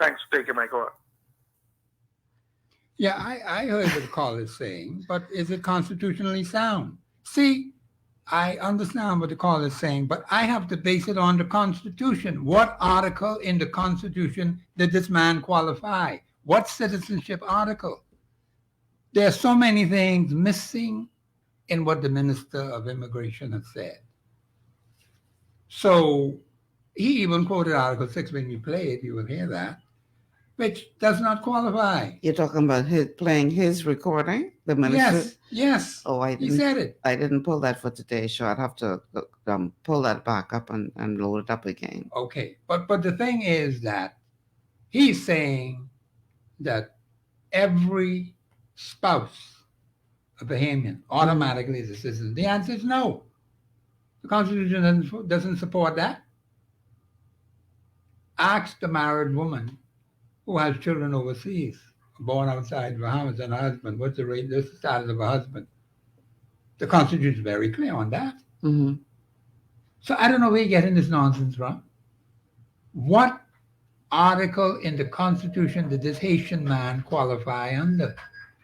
Thanks for taking my call. Yeah, I heard what the caller is saying, but is it constitutionally sound? See, I understand what the caller is saying, but I have to base it on the Constitution. What article in the Constitution did this man qualify? What citizenship article? There are so many things missing in what the Minister of Immigration has said. So he even quoted Article 6. When you play it, you will hear that, which does not qualify. You're talking about playing his recording, the minister? Yes. Oh, He said it. I didn't pull that for today's show. I'd have to pull that back up and load it up again. Okay, but the thing is that he's saying that every spouse of a Bahamian automatically is a citizen. The answer is no. The Constitution doesn't support that. Ask the married woman who has children overseas, born outside the Bahamas, and a husband. What's the status of a husband? The Constitution is very clear on that. Mm-hmm. So I don't know where you're getting this nonsense from. what article in the Constitution did this Haitian man qualify under?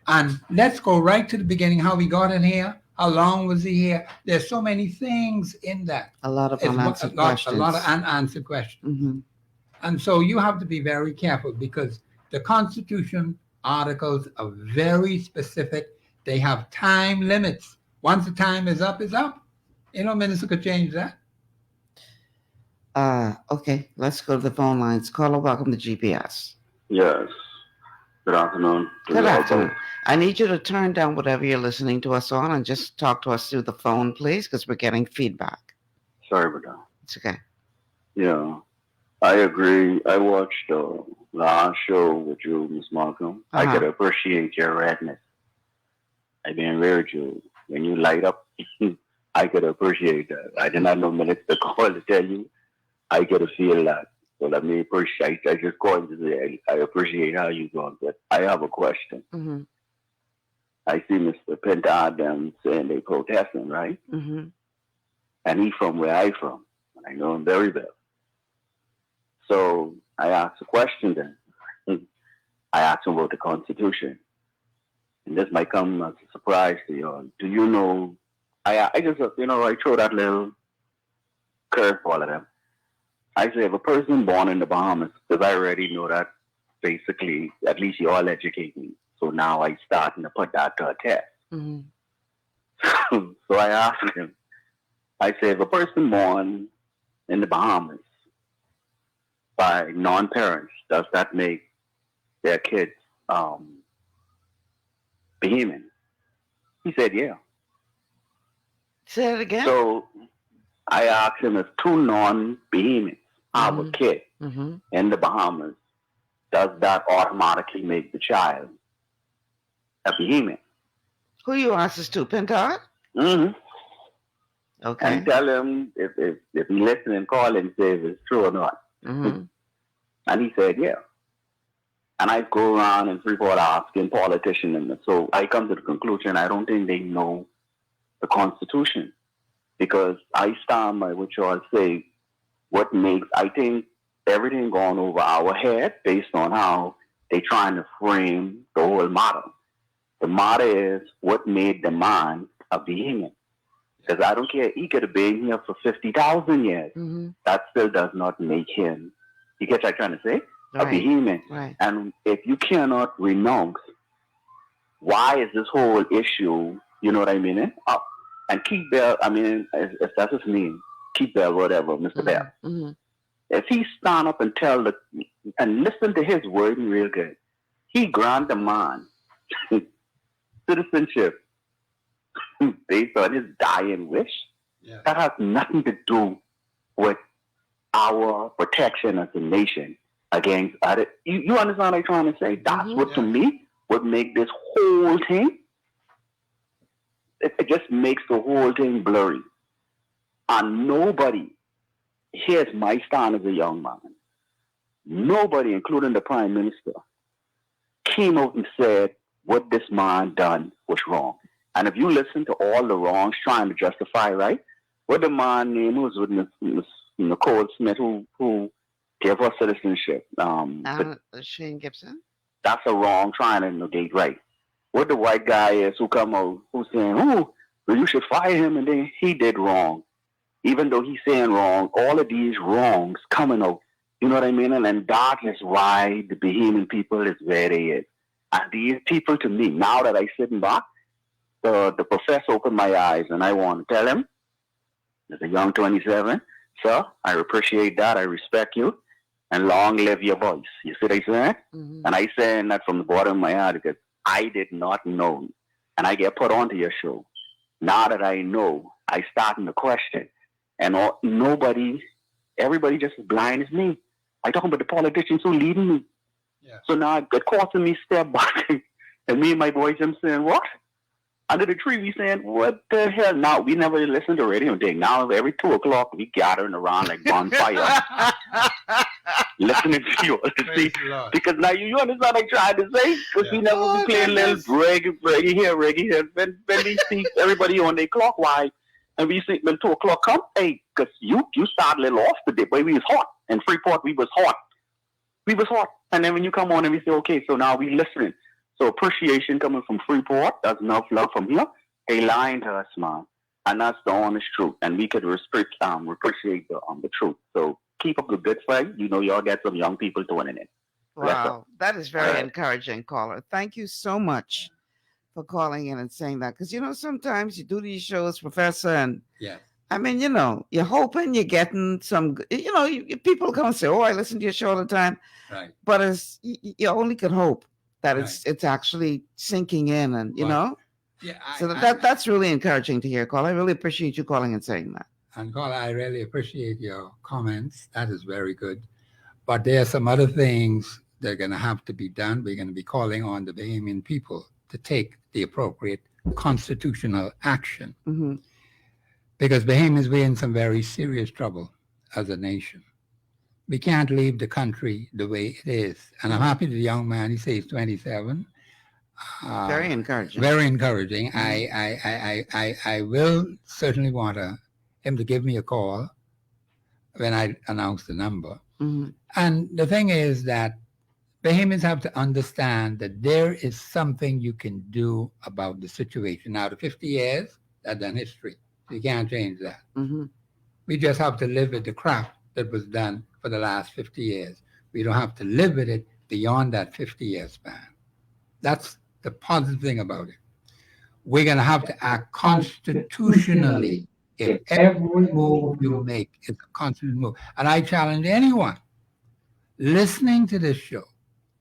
And let's go right to the beginning, how he got in here, how long was he here? There's so many things in that. A lot of It's unanswered a lot questions. of unanswered questions. Mm-hmm. And so you have to be very careful because the Constitution articles are very specific. They have time limits. Once the time is up, it's up. You know, minister could change that. Okay, let's go to the phone lines. Caller, welcome to GPS. Yes. Good afternoon. Good afternoon. I need you to turn down whatever you're listening to us on and just talk to us through the phone, please, because we're getting feedback. Sorry about that. It's okay. Yeah, I agree. I watched the last show with you, Miss Malcolm. I could appreciate your redness. I mean, with you. When you light up, I could appreciate that. I did not know minutes to call to tell you. I get to feel that. So let me appreciate. I just called to say I appreciate how you doing. But I have a question. Mm-hmm. I see Mr. Pentard them saying they protesting, right? Mm-hmm. And he from where I from. And I know him very well. So I asked a question then. I asked him about the Constitution. And this might come as a surprise to you all. Do you know, I just, I throw that little curveball at them. I say if a person born in the Bahamas, because I already know that basically, at least you all educate me. So now I starting to put that to a test. Mm-hmm. So I asked him, I say if a person born in the Bahamas by non-parents, does that make their kids Bahamian? He said, yeah. Say it again. So I asked him if two non-Bahamians have a kid in the Bahamas, does that automatically make the child a Bahamian? Who you asked this to, Pentard? Mm-hmm. Okay. And tell him if he listen and call and say if it's true or not. Mm-hmm. And he said, yeah. And I go around and report asking politicians, and so I come to the conclusion I don't think they know the Constitution, because I stand by what you all say. What makes, I think, everything going over our head based on how they trying to frame the whole matter. The matter is what made the man a Bahamian. Because I don't care, he could have been here for 50,000 years. Mm-hmm. That still does not make him, you get what I'm trying to say? Right. A Bahamian. Right. And if you cannot renounce, why is this whole issue, you know what I mean? And Keith Bell, I mean, if that's his name, Keith Bell, whatever, Mr. Bell. Mm-hmm. If he stand up and tell and listen to his word real good, he grant the man citizenship based on his dying wish. Yeah. That has nothing to do with our protection as a nation against other. You understand what I'm trying to say? That's what, to me, would make this whole thing, it just makes the whole thing blurry. And nobody, here's my stand as a young man, nobody, including the Prime Minister, came out and said what this man done was wrong. And if you listen to all the wrongs trying to justify, right, what the man name was with Miss Nicole Smith, who gave us citizenship. Shane Gibson? That's a wrong trying to negate, right? What the white guy is who come out, who's saying, oh, well, you should fire him, and then he did wrong. Even though he's saying wrong, all of these wrongs coming out, you know what I mean? And that is why the Bahamian people is where they is. And these people, to me, now that I sitting back, the professor opened my eyes, and I want to tell him, as a young 27, sir, I appreciate that, I respect you, and long live your voice. You see what I saying? Mm-hmm. And I saying that from the bottom of my heart because I did not know, and I get put onto your show. Now that I know, I starting to question, and everybody just as blind as me. I talking about the politicians who leading me. Yeah. So now it causing me step back, and me and my boys, I'm saying, what? Under the tree, we saying, what the hell? Now, we never listen to radio thing. Now, every 2 o'clock, we gathering around like bonfire, listening to you. See, because now you understand what I tried to say? Because we never be playing little reggae here. When we see everybody on their clock, why? And we say, when 2 o'clock come, hey, because you start a little off today, but we was hot. In Freeport, we was hot. We was hot. And then when you come on and we say, okay, so now we listening. So appreciation coming from Freeport. That's enough love from here. They lying to us, man. And that's the honest truth. And we could appreciate the truth. So keep up the good fight. You know, y'all get some young people tuning in. Wow, that is very encouraging, caller. Thank you so much for calling in and saying that. Because, you know, sometimes you do these shows, Professor, and I mean, you know, you're hoping you're getting some, you know, people come and say, oh, I listen to your show all the time. Right. But you only can hope that it's actually sinking in and, you know. Yeah, so that's really encouraging to hear, caller. I really appreciate you calling and saying that. And caller, I really appreciate your comments. That is very good. But there are some other things that are going to have to be done. We're going to be calling on the Bahamian people to take the appropriate constitutional action. Mm-hmm. Because Bahamians, we're in some very serious trouble as a nation. We can't leave the country the way it is. And I'm happy the young man, he says 27. Very encouraging. Very encouraging. I will certainly want him to give me a call when I announce the number. Mm-hmm. And the thing is that Bahamians have to understand that there is something you can do about the situation. Now, the 50 years, that's done history. You can't change that. Mm-hmm. We just have to live with the crap that was done for the last 50 years. We don't have to live with it beyond that 50-year span. That's the positive thing about it. We're going to have to act constitutionally if every move you make is a constitutional move. And I challenge anyone listening to this show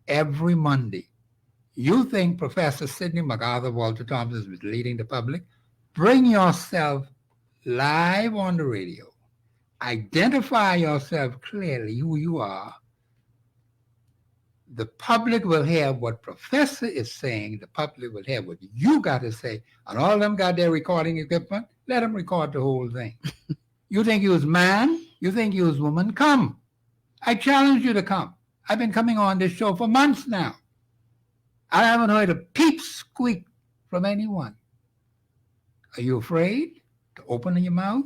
every Monday, you think Professor Sidney MacArthur Walter Thompson is misleading the public? Bring yourself live on the radio. Identify yourself clearly who you are. The public will hear what Professor is saying. The public will hear what you got to say. And all of them got their recording equipment. Let them record the whole thing. You think you was man? You think you was woman? Come. I challenge you to come. I've been coming on this show for months now. I haven't heard a peep squeak from anyone. Are you afraid to open your mouth?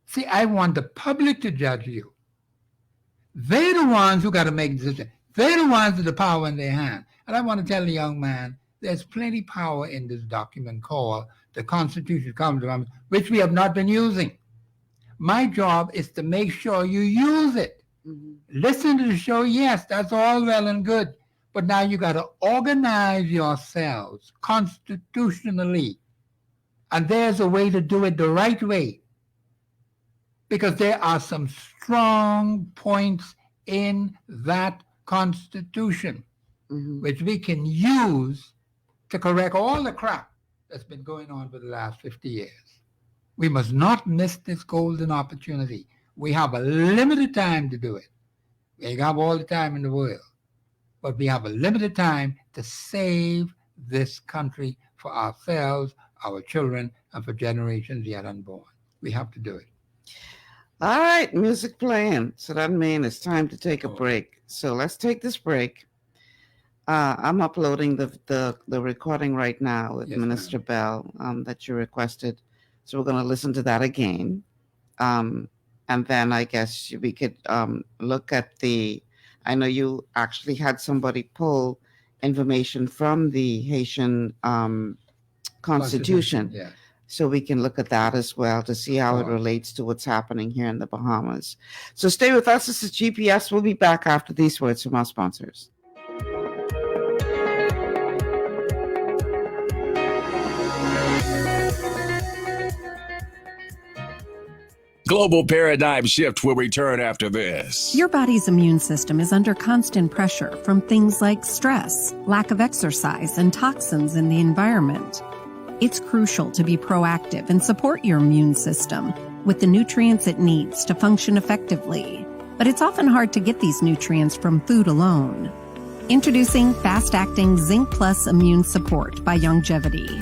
See, I want the public to judge you. They're the ones who got to make decisions. They're the ones with the power in their hand. And I want to tell the young man, there's plenty power in this document called the Constitution, which we have not been using. My job is to make sure you use it. Mm-hmm. Listen to the show, yes, that's all well and good. But now you got to organize yourselves constitutionally. And there's a way to do it the right way. Because there are some strong points in that Constitution, mm-hmm. which we can use to correct all the crap that's been going on for the last 50 years. We must not miss this golden opportunity. We have a limited time to do it. We have all the time in the world, but we have a limited time to save this country for ourselves, our children, and for generations yet unborn. We have to do it. All right, music playing. So that means it's time to take a break. So let's take this break. I'm uploading the recording right now with Minister Bell that you requested. So we're going to listen to that again. And then I guess we could look at I know you actually had somebody pull information from the Haitian Constitution. Yeah. So we can look at that as well to see how it relates to what's happening here in the Bahamas. So stay with us. This is GPS. We'll be back after these words from our sponsors. Global Paradigm Shift will return after this. Your body's immune system is under constant pressure from things like stress, lack of exercise, and toxins in the environment. It's crucial to be proactive and support your immune system with the nutrients it needs to function effectively. But it's often hard to get these nutrients from food alone. Introducing fast-acting Zinc Plus Immune Support by Longevity.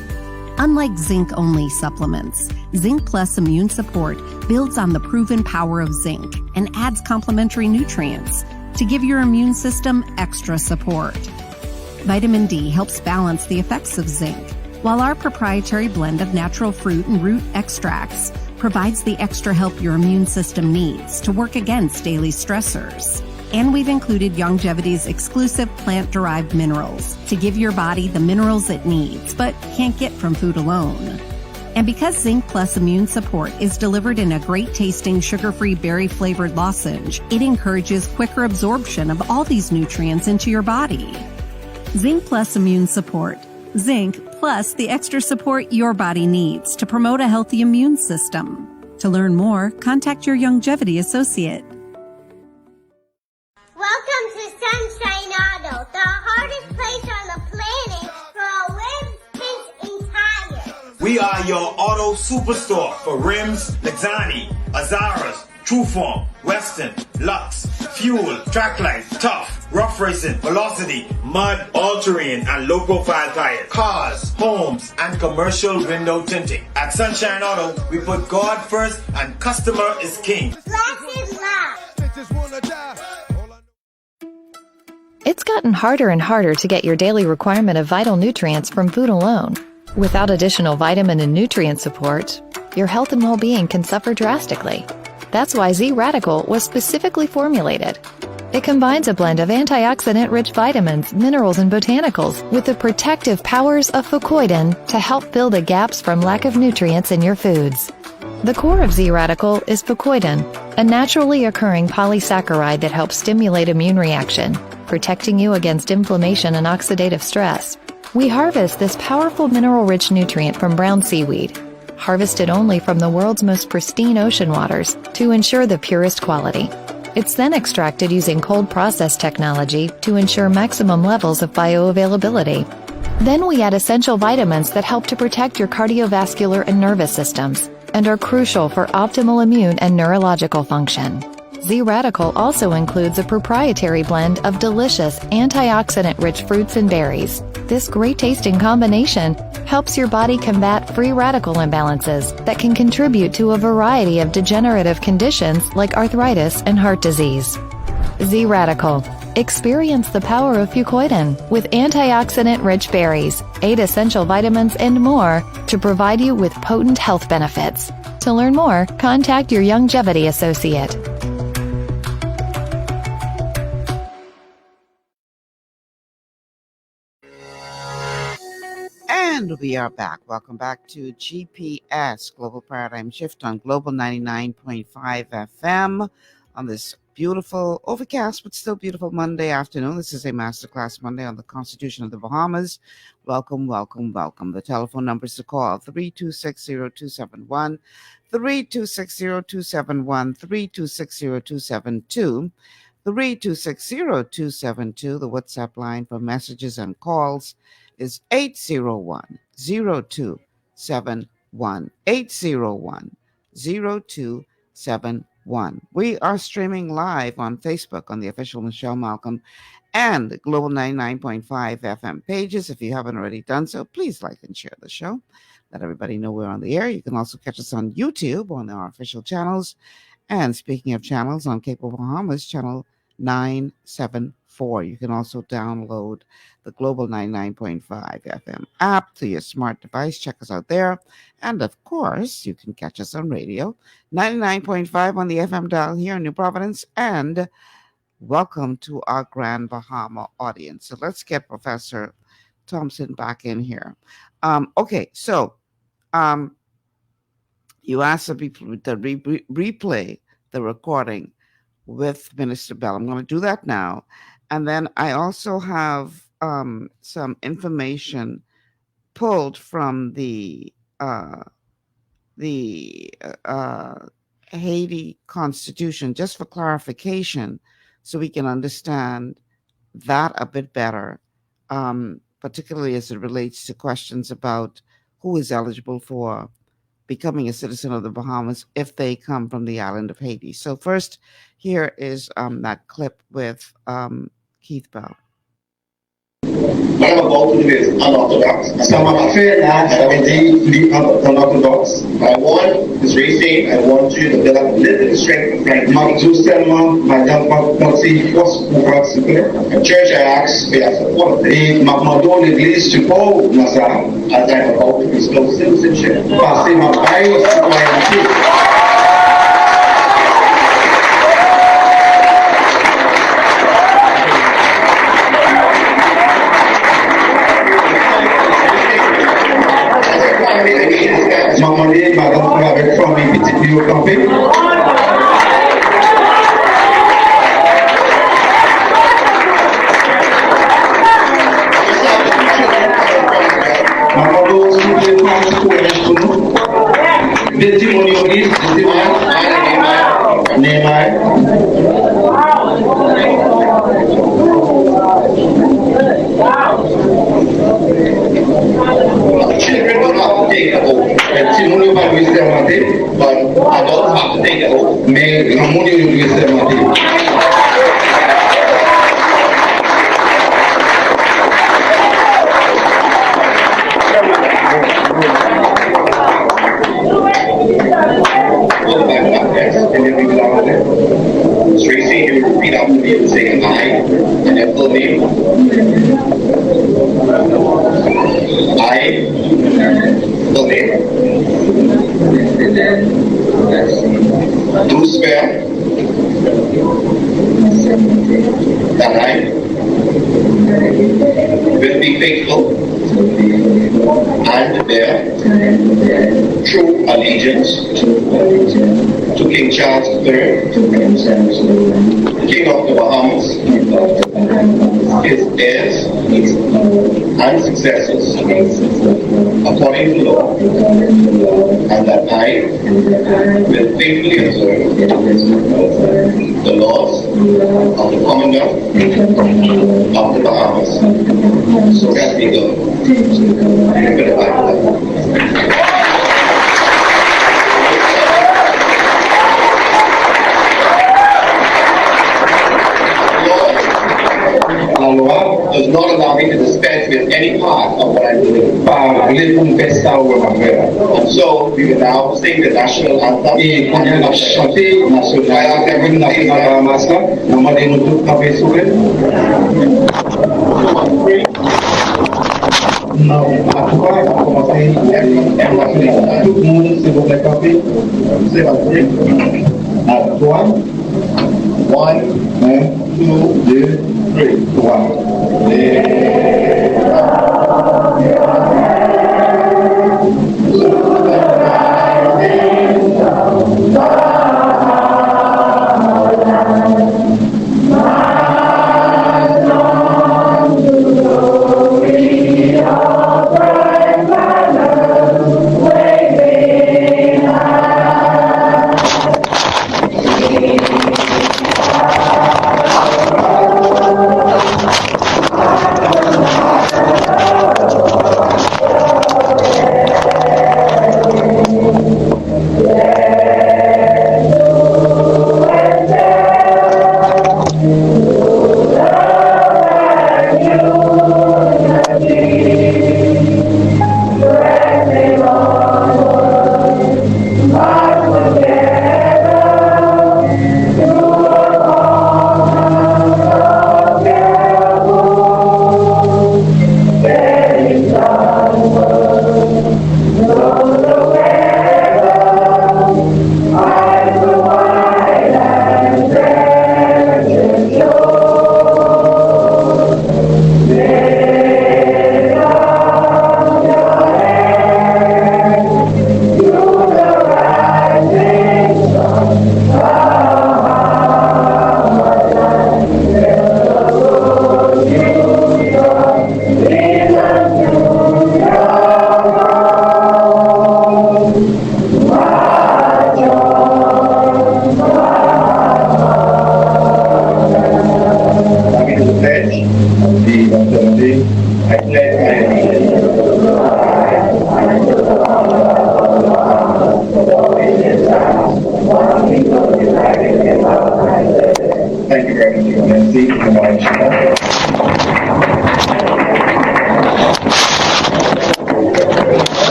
Unlike zinc-only supplements, Zinc Plus Immune Support builds on the proven power of zinc and adds complementary nutrients to give your immune system extra support. Vitamin D helps balance the effects of zinc, while our proprietary blend of natural fruit and root extracts provides the extra help your immune system needs to work against daily stressors. And we've included Longevity's exclusive plant-derived minerals to give your body the minerals it needs but can't get from food alone. And because Zinc Plus Immune Support is delivered in a great-tasting sugar-free berry-flavored lozenge, it encourages quicker absorption of all these nutrients into your body. Zinc Plus Immune Support. Zinc plus the extra support your body needs to promote a healthy immune system. To learn more, contact your Longevity associate. Welcome to Sunshine Auto, the hardest place on the planet for rims, tints, and tires. We are your auto superstore for rims, Lexani, Azaras, Trueform, Western, Lux, Fuel, Tracklight, Tough, Rough Racing, Velocity, Mud, All-Terrain, and low-profile tires. Cars, homes, and commercial window tinting. At Sunshine Auto, we put God first and customer is king. Blessed love. It's gotten harder and harder to get your daily requirement of vital nutrients from food alone. Without additional vitamin and nutrient support, your health and well-being can suffer drastically. That's why Z-Radical was specifically formulated. It combines a blend of antioxidant-rich vitamins, minerals, and botanicals with the protective powers of fucoidan to help fill the gaps from lack of nutrients in your foods. The core of Z-Radical is fucoidan, a naturally occurring polysaccharide that helps stimulate immune reaction, protecting you against inflammation and oxidative stress. We harvest this powerful mineral-rich nutrient from brown seaweed, harvested only from the world's most pristine ocean waters to ensure the purest quality. It's then extracted using cold process technology to ensure maximum levels of bioavailability. Then we add essential vitamins that help to protect your cardiovascular and nervous systems and are crucial for optimal immune and neurological function. Z-Radical also includes a proprietary blend of delicious antioxidant-rich fruits and berries. This great-tasting combination helps your body combat free radical imbalances that can contribute to a variety of degenerative conditions like arthritis and heart disease. Z-Radical. Experience the power of fucoidan with antioxidant-rich berries, 8 essential vitamins, and more to provide you with potent health benefits. To learn more, contact your Longevity associate. And we are back. Welcome back to GPS, Global Paradigm Shift on Global 99.5 FM on this beautiful, overcast, but still beautiful Monday afternoon. This is a Masterclass Monday on the Constitution of the Bahamas. Welcome, welcome, welcome. The telephone numbers to call, 3260271, 3260271, 3260272, 3260272. The WhatsApp line for messages and calls is 801-0271, 801-0271. We are streaming live on Facebook on the official Michelle Malcolm and Global 99.5 FM pages. If you haven't already done so, please like and share the show. Let everybody know we're on the air. You can also catch us on YouTube on our official channels. And speaking of channels, on Cape Bahamas, channel 974. You can also download the Global 99.5 FM app to your smart device. Check us out there. And of course, you can catch us on radio, 99.5 on the FM dial here in New Providence. And welcome to our Grand Bahama audience. So let's get Professor Thompson back in here. Okay, so you asked the people to replay the recording with Minister Bell. I'm going to do that now. And then I also have some information pulled from the Haiti Constitution, just for clarification, so we can understand that a bit better, particularly as it relates to questions about who is eligible for becoming a citizen of the Bahamas if they come from the island of Haiti. So first, here is that clip with Keith Bell. What I'm about to do is unorthodox. Ça m'a fait là, ça veut dire unorthodox. I want this racing, I want you to build up a little bit of strength of right now. A church I ask for your support. Et m'a demandé l'église support ça as I'm about to bestow citizenship. Parce que ma baille citoyenneté. Madame avec famille petite vie au campé. Maman si je pense pour nous. Des témoignages, children will have to take the oath. Testimony va lui sermenter, but adults have to take the oath. Mais grand monde lui sermenter. Tracy, you repeat after me and say I and your full name. I, full name. Do swear that I will be faithful and bear true allegiance to King Charles III, King of the Bahamas, his heirs and successors, according to law, and that I will faithfully observe the laws of the Commonwealth of the Bahamas. So help me God. La loi does not allow me to dispense with any part of what I'm doing. And so we will now sing the national anthem. Et quand on a chanté l'hymne national, on va les nous tous taper sur elle. À tout cas, on va commencer tout le monde, s'il vous plaît, taper. C'est parti. À toi. 1, 2, 3.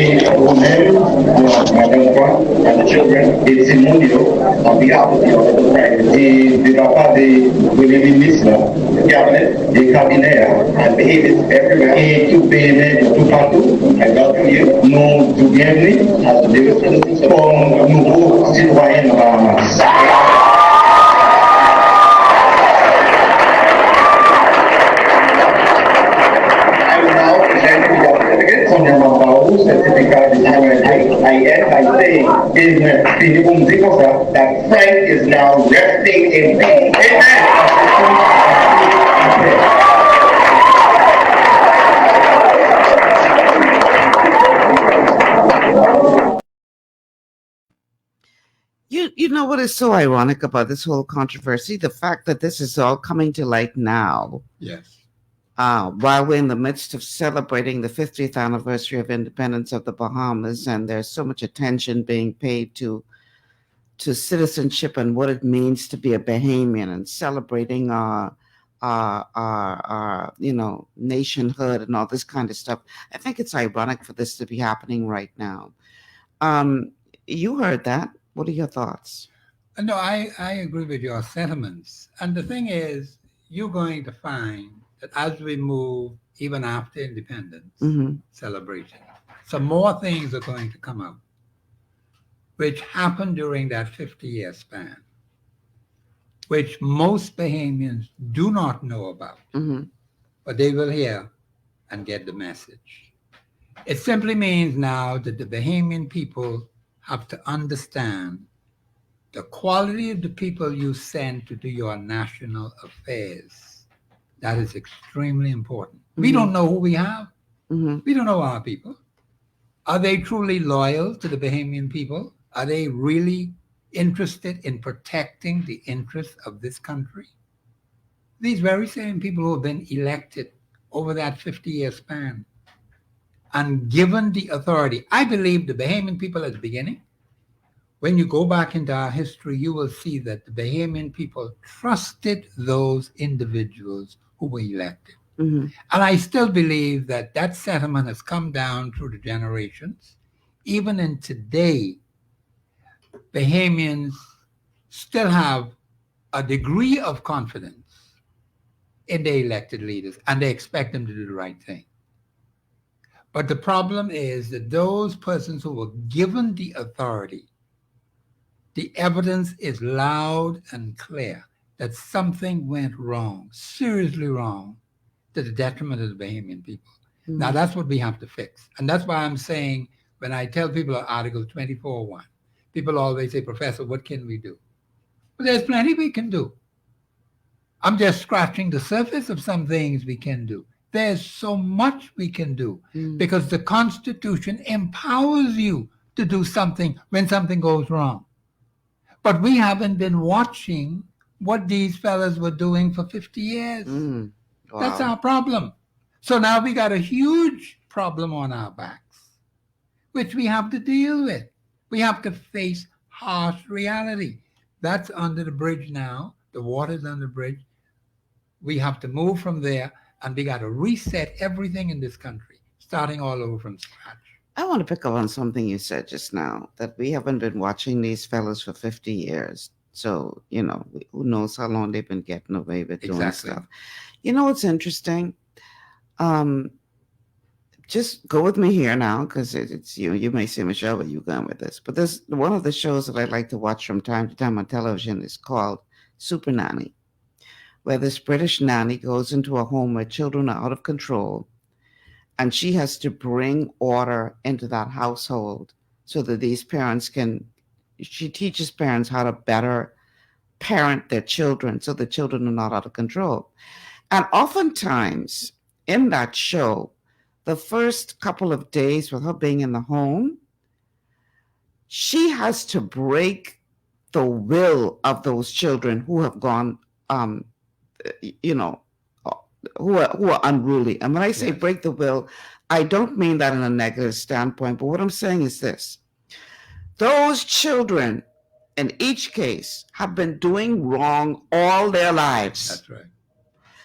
women, my husband, and the children, it's Simonio on behalf of the Honorable Prime. The Papa, the William Misla, the cabinet, the cabinet, and the aid everywhere. Et tout pays, tout partout, I welcome you. Nous tout bienvenue à ce débat comme nouveaux citoyens de Bahamas. Certificate I say that Frank is now resting in peace. You know what is so ironic about this whole controversy? The fact that this is all coming to light now. Yes. While we're in the midst of celebrating the 50th anniversary of independence of the Bahamas, and there's so much attention being paid to citizenship and what it means to be a Bahamian, and celebrating our nationhood and all this kind of stuff. I think it's ironic for this to be happening right now. You heard that. What are your thoughts? No, I agree with your sentiments. And the thing is, you're going to find that as we move, even after independence celebration, some more things are going to come out, which happened during that 50-year span, which most Bahamians do not know about, but they will hear and get the message. It simply means now that the Bahamian people have to understand the quality of the people you send to do your national affairs. That is extremely important. We don't know who we have. We don't know our people. Are they truly loyal to the Bahamian people? Are they really interested in protecting the interests of this country? These very same people who have been elected over that 50-year span and given the authority. I believe the Bahamian people at the beginning, when you go back into our history, you will see that the Bahamian people trusted those individuals who were elected. And I still believe that that sentiment has come down through the generations. Even in today, Bahamians still have a degree of confidence in their elected leaders, and they expect them to do the right thing. But the problem is that those persons who were given the authority, the evidence is loud and clear that something went wrong, seriously wrong, to the detriment of the Bahamian people. Now, that's what we have to fix. And that's why I'm saying, when I tell people Article 24.1, people always say, Professor, what can we do? Well, there's plenty we can do. I'm just scratching the surface of some things we can do. There's so much we can do because the Constitution empowers you to do something when something goes wrong. But we haven't been watching what these fellas were doing for 50 years. Wow. That's our problem. So now we got a huge problem on our backs, which we have to deal with. We have to face harsh reality. That's under the bridge now. The water's under the bridge. We have to move from there, and we got to reset everything in this country, starting all over from scratch. I want to pick up on something you said just now, that we haven't been watching these fellas for 50 years. So, who knows how long they've been getting away with doing stuff. You know what's interesting? Just go with me here now, because it's you. You may say, Michelle, where you going with this? But this one of the shows that I like to watch from time to time on television is called Super Nanny, where this British nanny goes into a home where children are out of control, and she has to bring order into that household so that these parents she teaches parents how to better parent their children so the children are not out of control. And oftentimes in that show, the first couple of days with her being in the home, she has to break the will of those children who have gone, who are unruly. And when I say break the will, I don't mean that in a negative standpoint, but what I'm saying is this. Those children, in each case, have been doing wrong all their lives. That's right.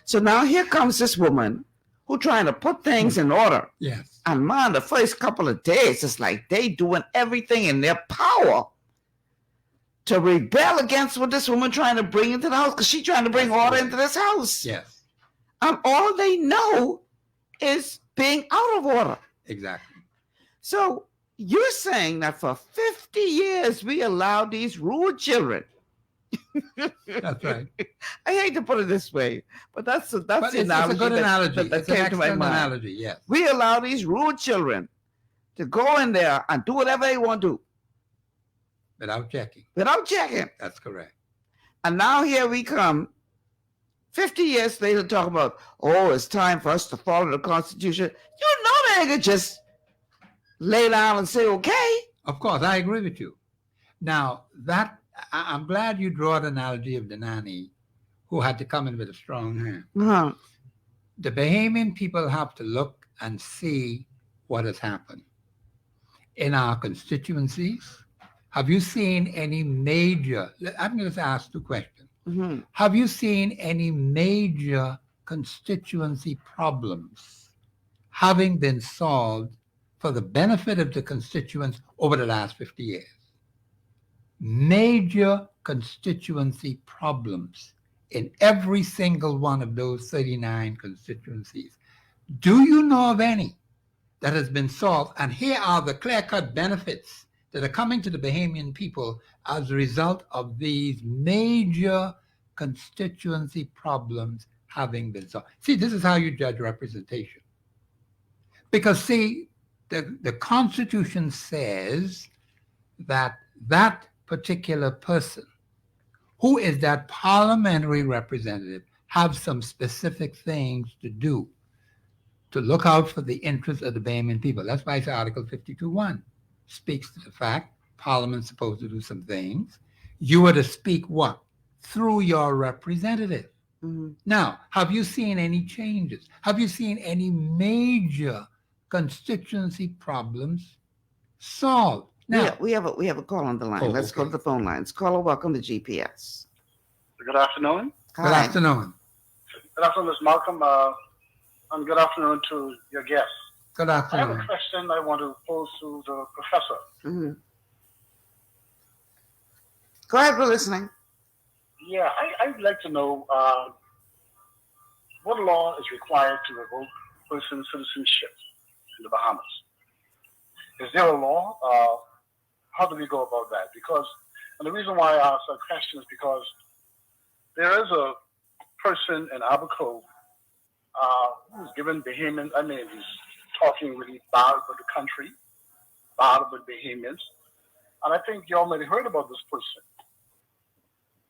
So now here comes this woman who trying to put things in order. Yes. And man, the first couple of days, it's like they doing everything in their power to rebel against what this woman trying to bring into the house, because she's trying to bring order into this house. Yes. And all they know is being out of order. Exactly. So you're saying that for 50 years we allowed these rude children. That's right. I hate to put it this way, but that's the It's a good analogy. that It's an came to my excellent mind. analogy, yes. We allow these rude children to go in there and do whatever they want to do. Without checking. Without checking. That's correct. And now here we come, 50 years later, talk about, oh, it's time for us to follow the Constitution. You know they could just lay down and say, okay. Of course, I agree with you. Now, I'm glad you draw the analogy of the nanny who had to come in with a strong hand. Uh-huh. The Bahamian people have to look and see what has happened. In our constituencies, have you seen any major, I'm going to ask 2 questions. Mm-hmm. Have you seen any major constituency problems having been solved for the benefit of the constituents over the last 50 years? Major constituency problems in every single one of those 39 constituencies. Do you know of any that has been solved? And here are the clear-cut benefits that are coming to the Bahamian people as a result of these major constituency problems having been solved. See, this is how you judge representation. Because, see, the Constitution says that that particular person who is that parliamentary representative have some specific things to do to look out for the interests of the Bahamian people. That's why it's Article 52.1 speaks to the fact Parliament's supposed to do some things. You are to speak what? Through your representative. Mm-hmm. Now, have you seen any changes? Have you seen any major constituency problems solved? Now, we have a call on the line. Let's go to the phone lines. Caller, welcome to GPS. Good afternoon. Hi. Good afternoon. Good afternoon, Ms. Malcolm, and good afternoon to your guests. Good I have a afternoon. question I want to pose to the professor. Mm-hmm. Go ahead, we're listening. Yeah, I'd like to know what law is required to revoke a person's citizenship in the Bahamas. Is there a law? How do we go about that? Because, and the reason why I ask that question is because there is a person in Abaco who's given Bahamians, he's talking really bad about the country, bad about Bahamians. And I think you all might have heard about this person.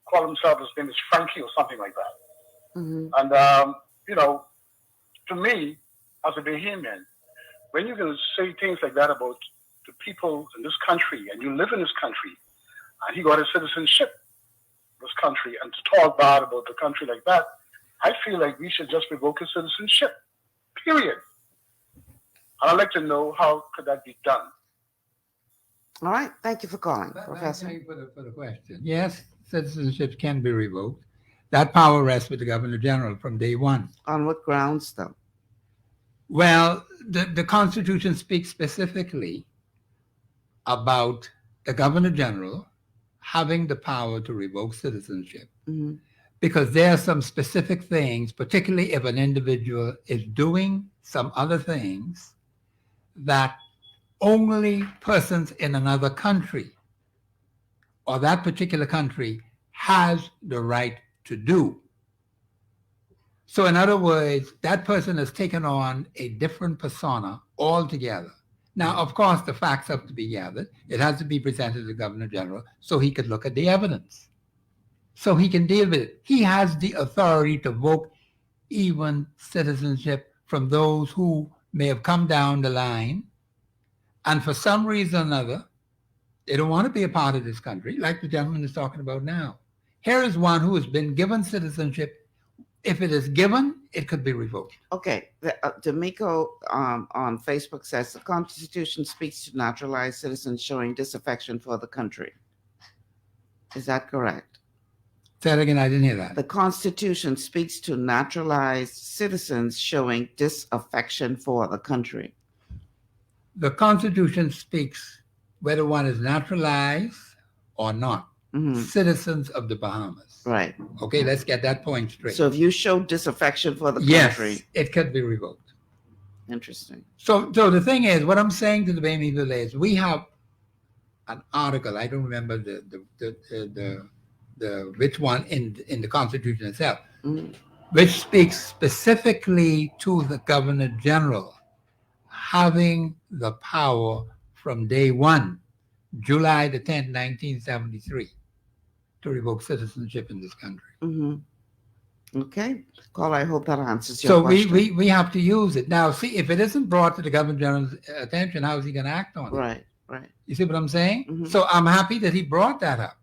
Call himself, his name is Frankie or something like that. Mm-hmm. And, to me, as a Bahamian, when you're going to say things like that about the people in this country, and you live in this country, and he got his citizenship in this country, and to talk bad about the country like that, I feel like we should just revoke his citizenship, period. And I'd like to know how could that be done. All right. Thank you for calling, Professor. Thank you for the question. Yes, citizenships can be revoked. That power rests with the Governor General from day one. On what grounds, though? Well, the Constitution speaks specifically about the Governor General having the power to revoke citizenship. Mm-hmm. Because there are some specific things, particularly if an individual is doing some other things that only persons in another country or that particular country has the right to do. So in other words, that person has taken on a different persona altogether. Now, of course, the facts have to be gathered. It has to be presented to the Governor General so he could look at the evidence, so he can deal with it. He has the authority to revoke even citizenship from those who may have come down the line, and for some reason or another, they don't want to be a part of this country, like the gentleman is talking about now. Here is one who has been given citizenship. If it is given, it could be revoked. Okay. D'Amico on Facebook says the Constitution speaks to naturalized citizens showing disaffection for the country. Is that correct? Say that again, I didn't hear that. The Constitution speaks to naturalized citizens showing disaffection for the country. The Constitution speaks whether one is naturalized or not, citizens of the Bahamas. Right. Okay, let's get that point straight. So if you show disaffection for the country. Yes, it could be revoked. Interesting. So the thing is, what I'm saying to the Bahamian people is, we have an article, I don't remember the which one in the Constitution itself, which speaks specifically to the Governor General having the power from day one, July the 10th, 1973, to revoke citizenship in this country. Okay. Carl, I hope that answers your So question. we have to use it. Now, see, if it isn't brought to the Governor General's attention, how is he going to act on it? Right. You see what I'm saying? So I'm happy that he brought that up.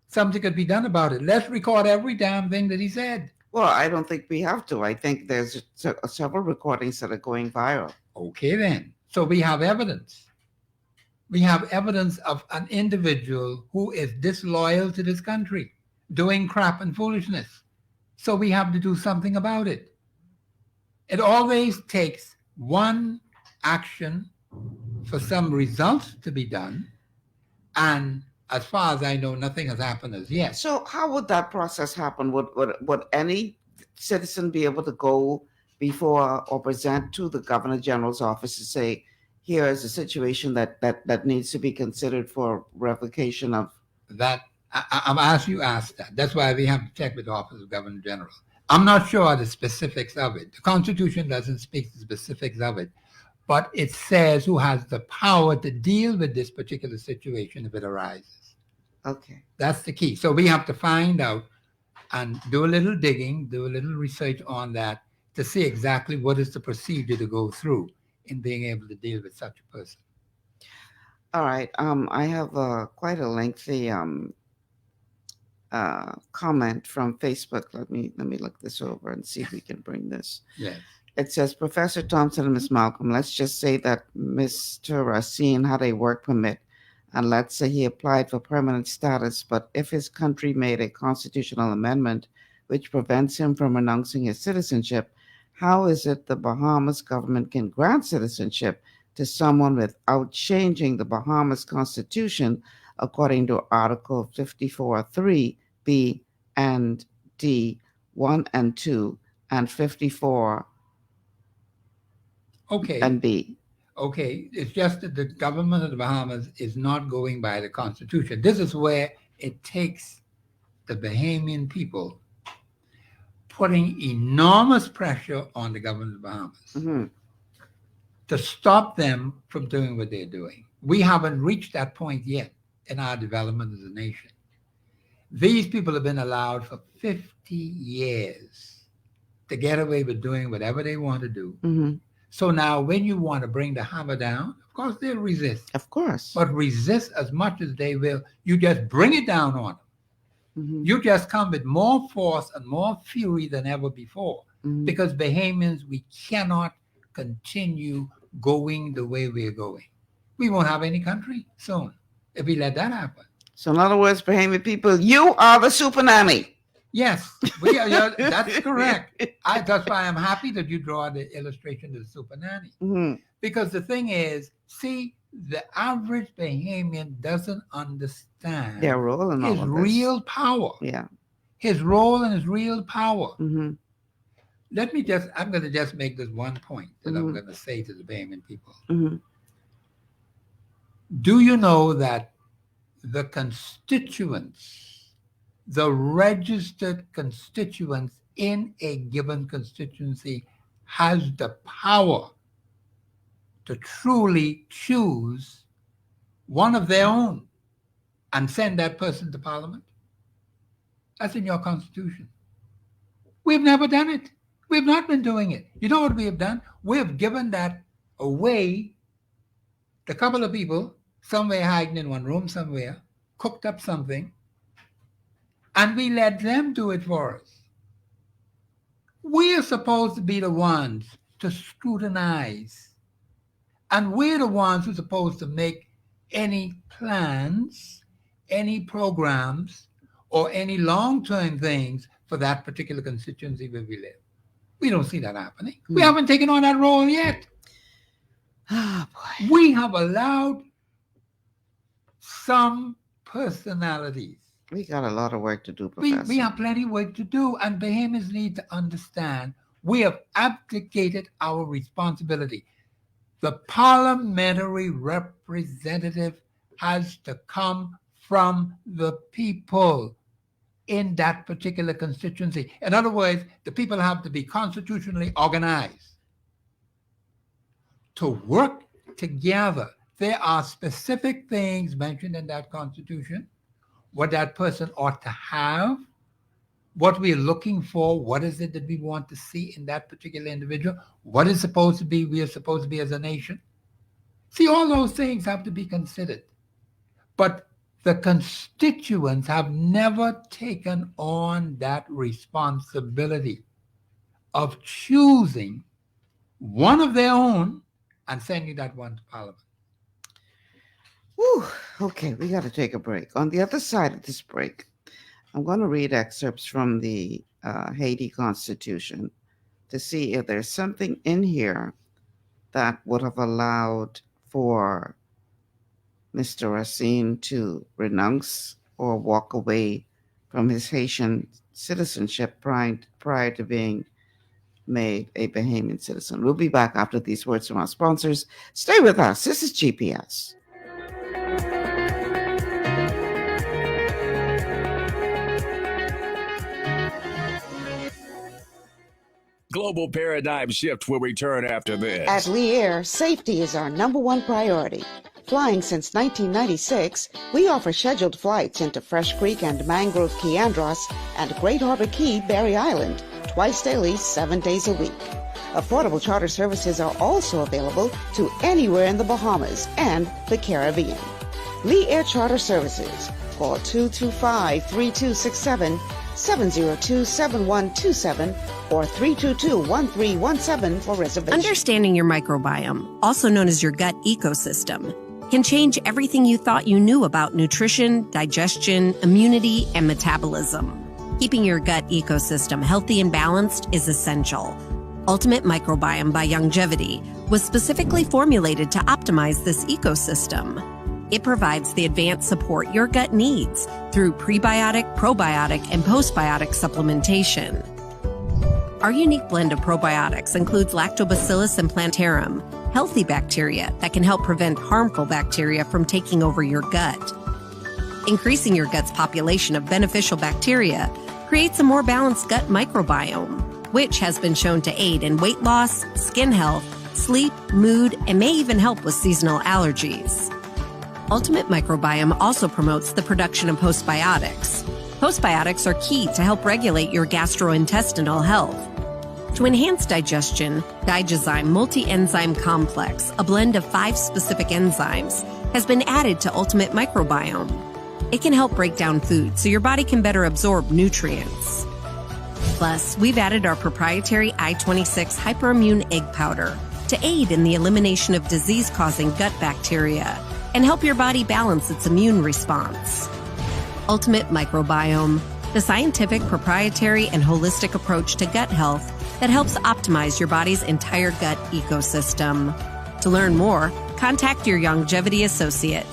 Something could be done about it. Let's record every damn thing that he said. Well, I don't think we have to. I think there's several recordings that are going viral. Okay, then. So we have evidence. We have evidence of an individual who is disloyal to this country, doing crap and foolishness. So we have to do something about it. It always takes one action for some results to be done. And as far as I know, nothing has happened as yet. So how would that process happen? Would any citizen be able to go before or present to the Governor General's office to say, here is a situation that needs to be considered for revocation of that? I'm asked you asked that. That's why we have to check with the Office of Governor General. I'm not sure the specifics of it. The Constitution doesn't speak to the specifics of it, but it says who has the power to deal with this particular situation if it arises. Okay. That's the key. So we have to find out and do a little digging, do a little research on that to see exactly what is the procedure to go through in being able to deal with such a person. All right. I have quite a lengthy comment from Facebook. Let me look this over and see if we can bring this. Yes. It says, Professor Thompson and Ms. Malcolm, let's just say that Mr. Racine had a work permit, and let's say he applied for permanent status, but if his country made a constitutional amendment which prevents him from renouncing his citizenship, how is it the Bahamas government can grant citizenship to someone without changing the Bahamas Constitution according to Article 54.3 B and D 1 and 2 and 54 and B? Okay, it's just that the government of the Bahamas is not going by the Constitution. This is where it takes the Bahamian people putting enormous pressure on the government of the Bahamas to stop them from doing what they're doing. We haven't reached that point yet in our development as a nation. These people have been allowed for 50 years to get away with doing whatever they want to do. So now when you want to bring the hammer down, of course they'll resist. Of course. But resist as much as they will. You just bring it down on them. You just come with more force and more fury than ever before. Because Bahamians, we cannot continue going the way we're going. We won't have any country soon if we let that happen. So in other words, Bahamian people, you are the super nanny. Yes, we are, that's correct. That's why I'm happy that you draw the illustration of the super nanny. Because the thing is, see, the average Bahamian doesn't understand their role in all his of this. real power. Yeah. His role and his real power. I'm going to just make this one point that I'm going to say to the Bahamian people. Do you know that the constituents, the registered constituents in a given constituency has the power to truly choose one of their own and send that person to Parliament? That's in your Constitution. We've never done it. We've not been doing it. You know what we have done? We have given that away to a couple of people, somewhere hiding in one room somewhere, cooked up something, and we let them do it for us. We are supposed to be the ones to scrutinize. And we're the ones who are supposed to make any plans, any programs, or any long-term things for that particular constituency where we live. We don't see that happening. We haven't taken on that role yet. Oh, boy. We have allowed some personalities. We got a lot of work to do, Professor. We have plenty of work to do, and Bahamians need to understand we have abdicated our responsibility. The parliamentary representative has to come from the people in that particular constituency. In other words, the people have to be constitutionally organized to work together. There are specific things mentioned in that constitution, what that person ought to have, what we're looking for, what is it that we want to see in that particular individual, what is supposed to be, we are supposed to be as a nation. See, all those things have to be considered. But the constituents have never taken on that responsibility of choosing one of their own and sending that one to Parliament. Whew. Okay, we got to take a break. On the other side of this break, I'm going to read excerpts from the Haiti Constitution to see if there's something in here that would have allowed for Mr. Racine to renounce or walk away from his Haitian citizenship prior to being made a Bahamian citizen. We'll be back after these words from our sponsors. Stay with us. This is GPS. Global Paradigm Shift will return after this. At Lee Air, safety is our #1 priority. Flying since 1996, we offer scheduled flights into Fresh Creek and Mangrove Key Andros and Great Harbor Key, Berry Island, twice daily, 7 days a week. Affordable charter services are also available to anywhere in the Bahamas and the Caribbean. Lee Air Charter Services. Call 225-3267, 702-7127, or 322-1317 for reservations. Understanding your microbiome, also known as your gut ecosystem, can change everything you thought you knew about nutrition, digestion, immunity, and metabolism. Keeping your gut ecosystem healthy and balanced is essential. Ultimate Microbiome by Longevity was specifically formulated to optimize this ecosystem. It provides the advanced support your gut needs through prebiotic, probiotic, and postbiotic supplementation. Our unique blend of probiotics includes Lactobacillus and Plantarum, healthy bacteria that can help prevent harmful bacteria from taking over your gut. Increasing your gut's population of beneficial bacteria creates a more balanced gut microbiome, which has been shown to aid in weight loss, skin health, sleep, mood, and may even help with seasonal allergies. Ultimate Microbiome also promotes the production of postbiotics. Postbiotics are key to help regulate your gastrointestinal health. To enhance digestion, Digizyme Multi-Enzyme Complex, a blend of 5 specific enzymes, has been added to Ultimate Microbiome. It can help break down food so your body can better absorb nutrients. Plus, we've added our proprietary I-26 hyperimmune egg powder to aid in the elimination of disease-causing gut bacteria and help your body balance its immune response. Ultimate Microbiome, the scientific, proprietary, and holistic approach to gut health that helps optimize your body's entire gut ecosystem. To learn more, contact your Longevity associate.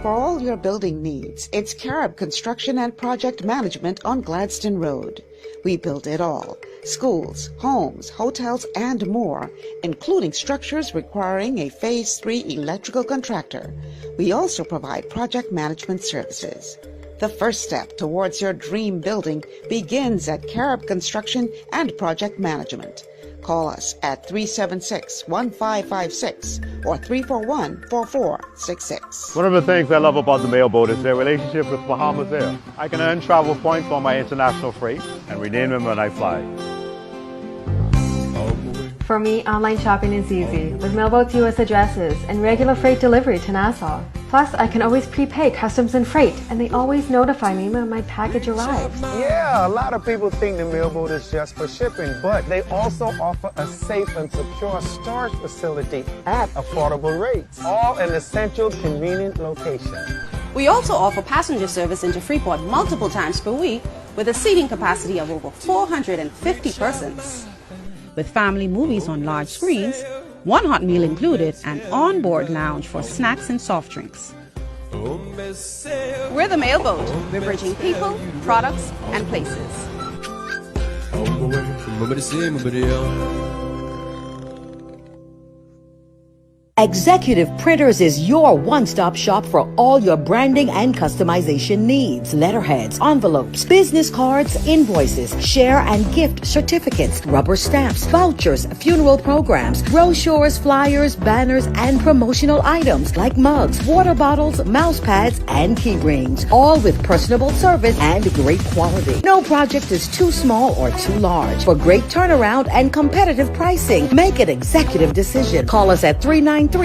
For all your building needs, it's Carib Construction and Project Management on Gladstone Road. We build it all. Schools, homes, hotels, and more, including structures requiring a Phase 3 electrical contractor. We also provide project management services. The first step towards your dream building begins at Carib Construction and Project Management. Call us at 376-1556 or 341-4466. One of the things I love about the mailboat is their relationship with Bahamas Air. I can earn travel points on my international freight and redeem them when I fly. For me, online shopping is easy with Mailboat's U.S. addresses and regular freight delivery to Nassau. Plus, I can always prepay customs and freight, and they always notify me when my package arrives. Yeah, a lot of people think the Mailboat is just for shipping, but they also offer a safe and secure storage facility at affordable rates, all in a central, convenient location. We also offer passenger service into Freeport multiple times per week with a seating capacity of over 450 persons. With family movies on large screens, one hot meal included, and on-board lounge for snacks and soft drinks. We're the Mailboat. We're bridging people, products, and places. Executive Printers is your one-stop shop for all your branding and customization needs. Letterheads, envelopes, business cards, invoices, share and gift certificates, rubber stamps, vouchers, funeral programs, brochures, flyers, banners, and promotional items like mugs, water bottles, mouse pads, and key rings, all with personable service and great quality. No project is too small or too large. For great turnaround and competitive pricing, make an executive decision. Call us at 393-5011. All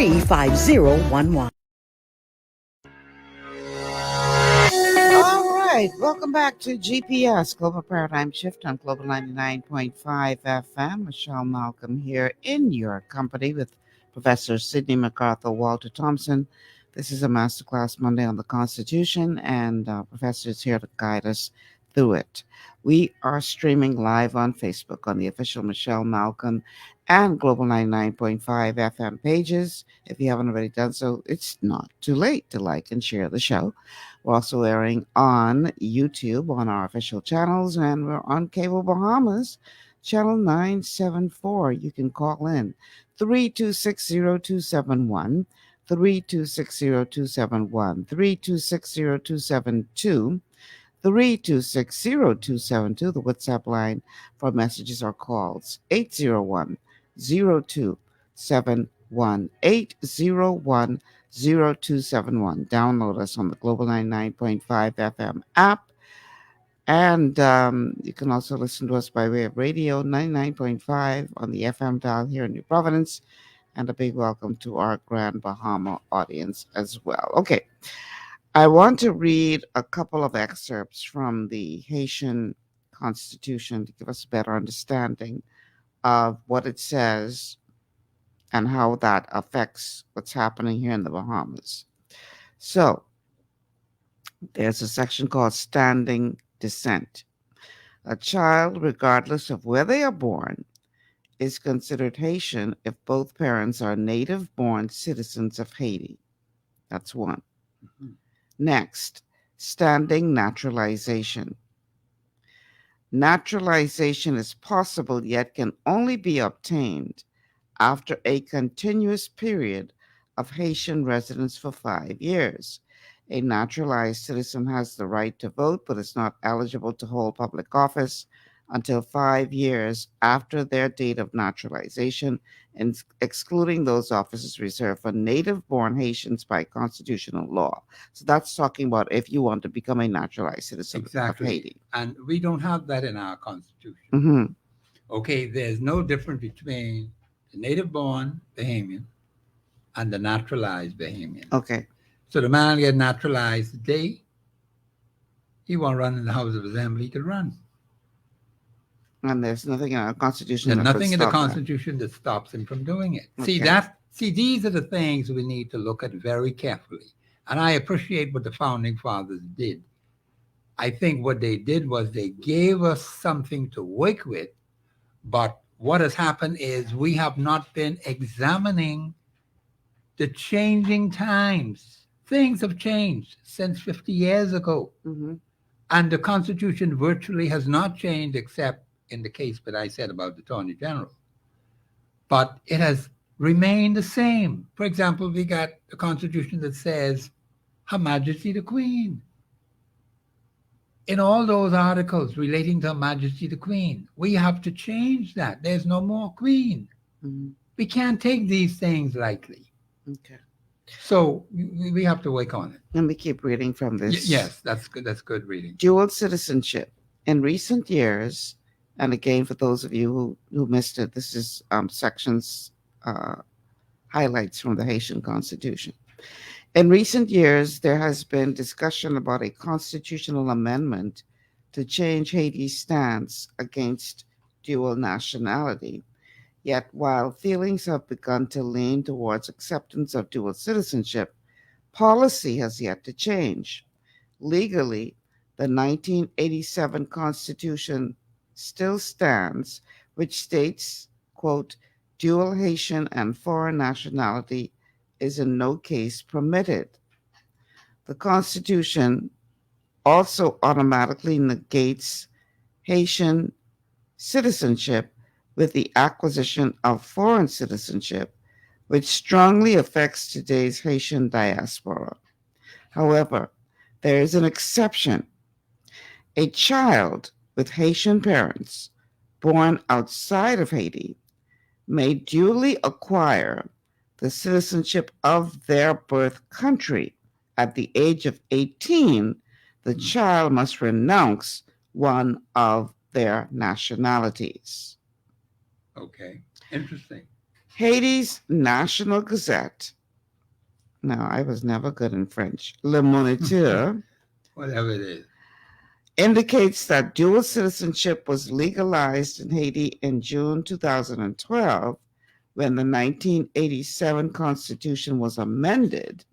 right, welcome back to GPS Global Paradigm Shift on Global 99.5 FM. Michelle Malcolm here in your company with Professor Sidney MacArthur Walter Thompson. This is a masterclass Monday on the Constitution, and Professor is here to guide us through it. We are streaming live on Facebook on the official Michelle Malcolm and Global 99.5 FM pages. If you haven't already done so, it's not too late to like and share the show. We're also airing on YouTube on our official channels, and we're on Cable Bahamas, channel 974. You can call in 3260271, 3260271, 3260272, 3260272, the WhatsApp line for messages or calls, 801-0271, 801-0271. Download us on the Global 99.5 FM app. And you can also listen to us by way of radio, 99.5 on the FM dial here in New Providence. And a big welcome to our Grand Bahama audience as well. Okay. I want to read a couple of excerpts from the Haitian Constitution to give us a better understanding of what it says and how that affects what's happening here in the Bahamas. So, there's a section called Standing Descent. A child, regardless of where they are born, is considered Haitian if both parents are native-born citizens of Haiti. That's one. Mm-hmm. Next, standing naturalization. Naturalization is possible, yet can only be obtained after a continuous period of Haitian residence for 5 years. A naturalized citizen has the right to vote, but is not eligible to hold public office until 5 years after their date of naturalization, and excluding those offices reserved for native-born Haitians by constitutional law. So that's talking about if you want to become a naturalized citizen of Haiti. And we don't have that in our Constitution. Mm-hmm. Okay, there's no difference between the native-born Bahamian and the naturalized Bahamian. Okay. So the man get naturalized today, he won't run in the House of Assembly, he could run. And there's nothing in our Constitution. There's nothing in the Constitution that stops him from doing it. Okay. See, these are the things we need to look at very carefully. And I appreciate what the Founding Fathers did. I think what they did was they gave us something to work with, but what has happened is we have not been examining the changing times. Things have changed since 50 years ago. Mm-hmm. And the Constitution virtually has not changed except in the case that I said about the Attorney General. But it has remained the same. For example, we got a Constitution that says, Her Majesty the Queen. In all those articles relating to Her Majesty the Queen, we have to change that. There's no more Queen. Mm-hmm. We can't take these things lightly. Okay. So we have to work on it. Let me keep reading from this. Yes, that's good. That's good reading. Dual citizenship. In recent years, and again, for those of you who missed it, this is sections, highlights from the Haitian Constitution. In recent years, there has been discussion about a constitutional amendment to change Haiti's stance against dual nationality. Yet, while feelings have begun to lean towards acceptance of dual citizenship, Policy has yet to change. Legally, the 1987 Constitution still stands, which states, quote, dual Haitian and foreign nationality is in no case permitted. The Constitution also automatically negates Haitian citizenship with the acquisition of foreign citizenship, which strongly affects today's Haitian diaspora. However, there is an exception. A child with Haitian parents born outside of Haiti may duly acquire the citizenship of their birth country. At the age of 18, the child must renounce one of their nationalities. Okay, interesting. Haiti's National Gazette, now I was never good in French, Le Moniteur, Whatever it is, indicates that dual citizenship was legalized in Haiti in June 2012 when the 1987 Constitution was amended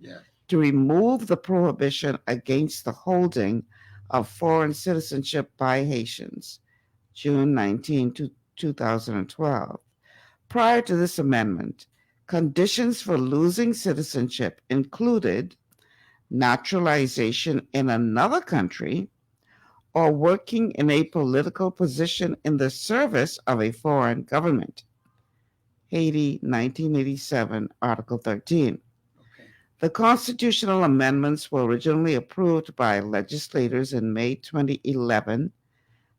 to remove the prohibition against the holding of foreign citizenship by Haitians, June 19, 2012. Prior to this amendment, conditions for losing citizenship included naturalization in another country or working in a political position in the service of a foreign government. Haiti, 1987, Article 13. The constitutional amendments were originally approved by legislators in May 2011,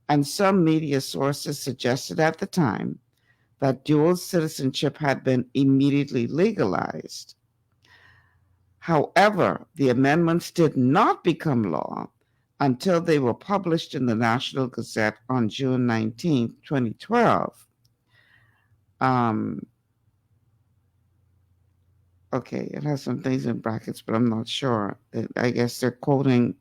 and some media sources suggested at the time that dual citizenship had been immediately legalized. However, the amendments did not become law until they were published in the National Gazette on June 19, 2012. Okay, it has some things in brackets, but I'm not sure. I guess they're quoting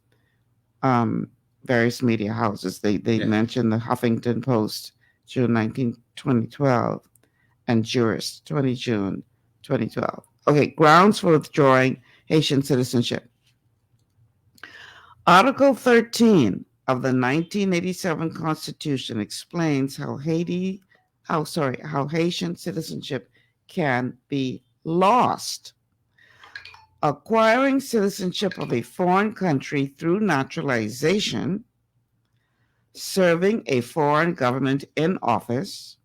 various media houses. They mentioned the Huffington Post, June 19, 2012, and Jurist, 20 June 2012. Okay, grounds for withdrawing Haitian citizenship. Article 13 of the 1987 Constitution explains how Haitian citizenship can be lost. Acquiring citizenship of a foreign country through naturalization, serving a foreign government in office,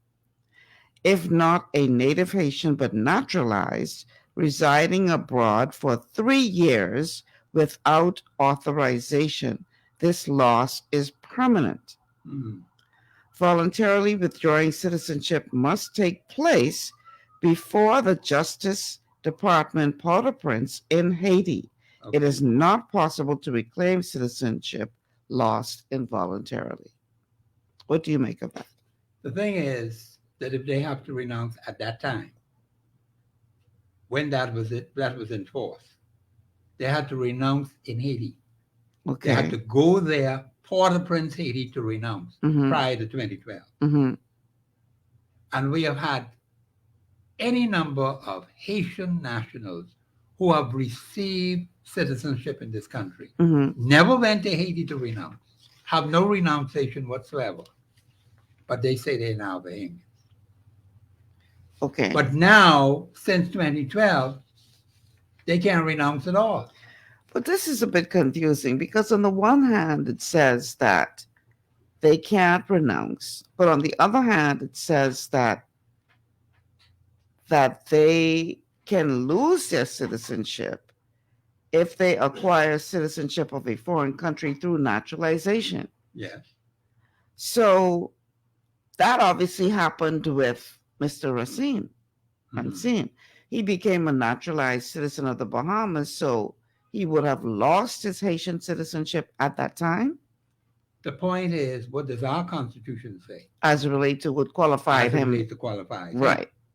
if not a native Haitian but naturalized, residing abroad for 3 years without authorization. This loss is permanent. Voluntarily withdrawing citizenship must take place before the Justice Department Port-au-Prince in Haiti. It is not possible to reclaim citizenship lost involuntarily. What do you make of that? The thing is that if they have to renounce at that time, when that was enforced, they had to renounce in Haiti. Okay. They had to go there, Port-au-Prince, Haiti, to renounce prior to 2012. And we have had any number of Haitian nationals who have received citizenship in this country, never went to Haiti to renounce, have no renunciation whatsoever, but they say they're now Bahamians. Okay. But now, since 2012, they can't renounce at all. But this is a bit confusing because on the one hand, it says that they can't renounce, but on the other hand, it says that they can lose their citizenship if they acquire citizenship of a foreign country through naturalization. Yes. So that obviously happened with Mr. Racine. He became a naturalized citizen of the Bahamas, so he would have lost his Haitian citizenship at that time. The point is, what does our Constitution say? As it relates to what qualified him.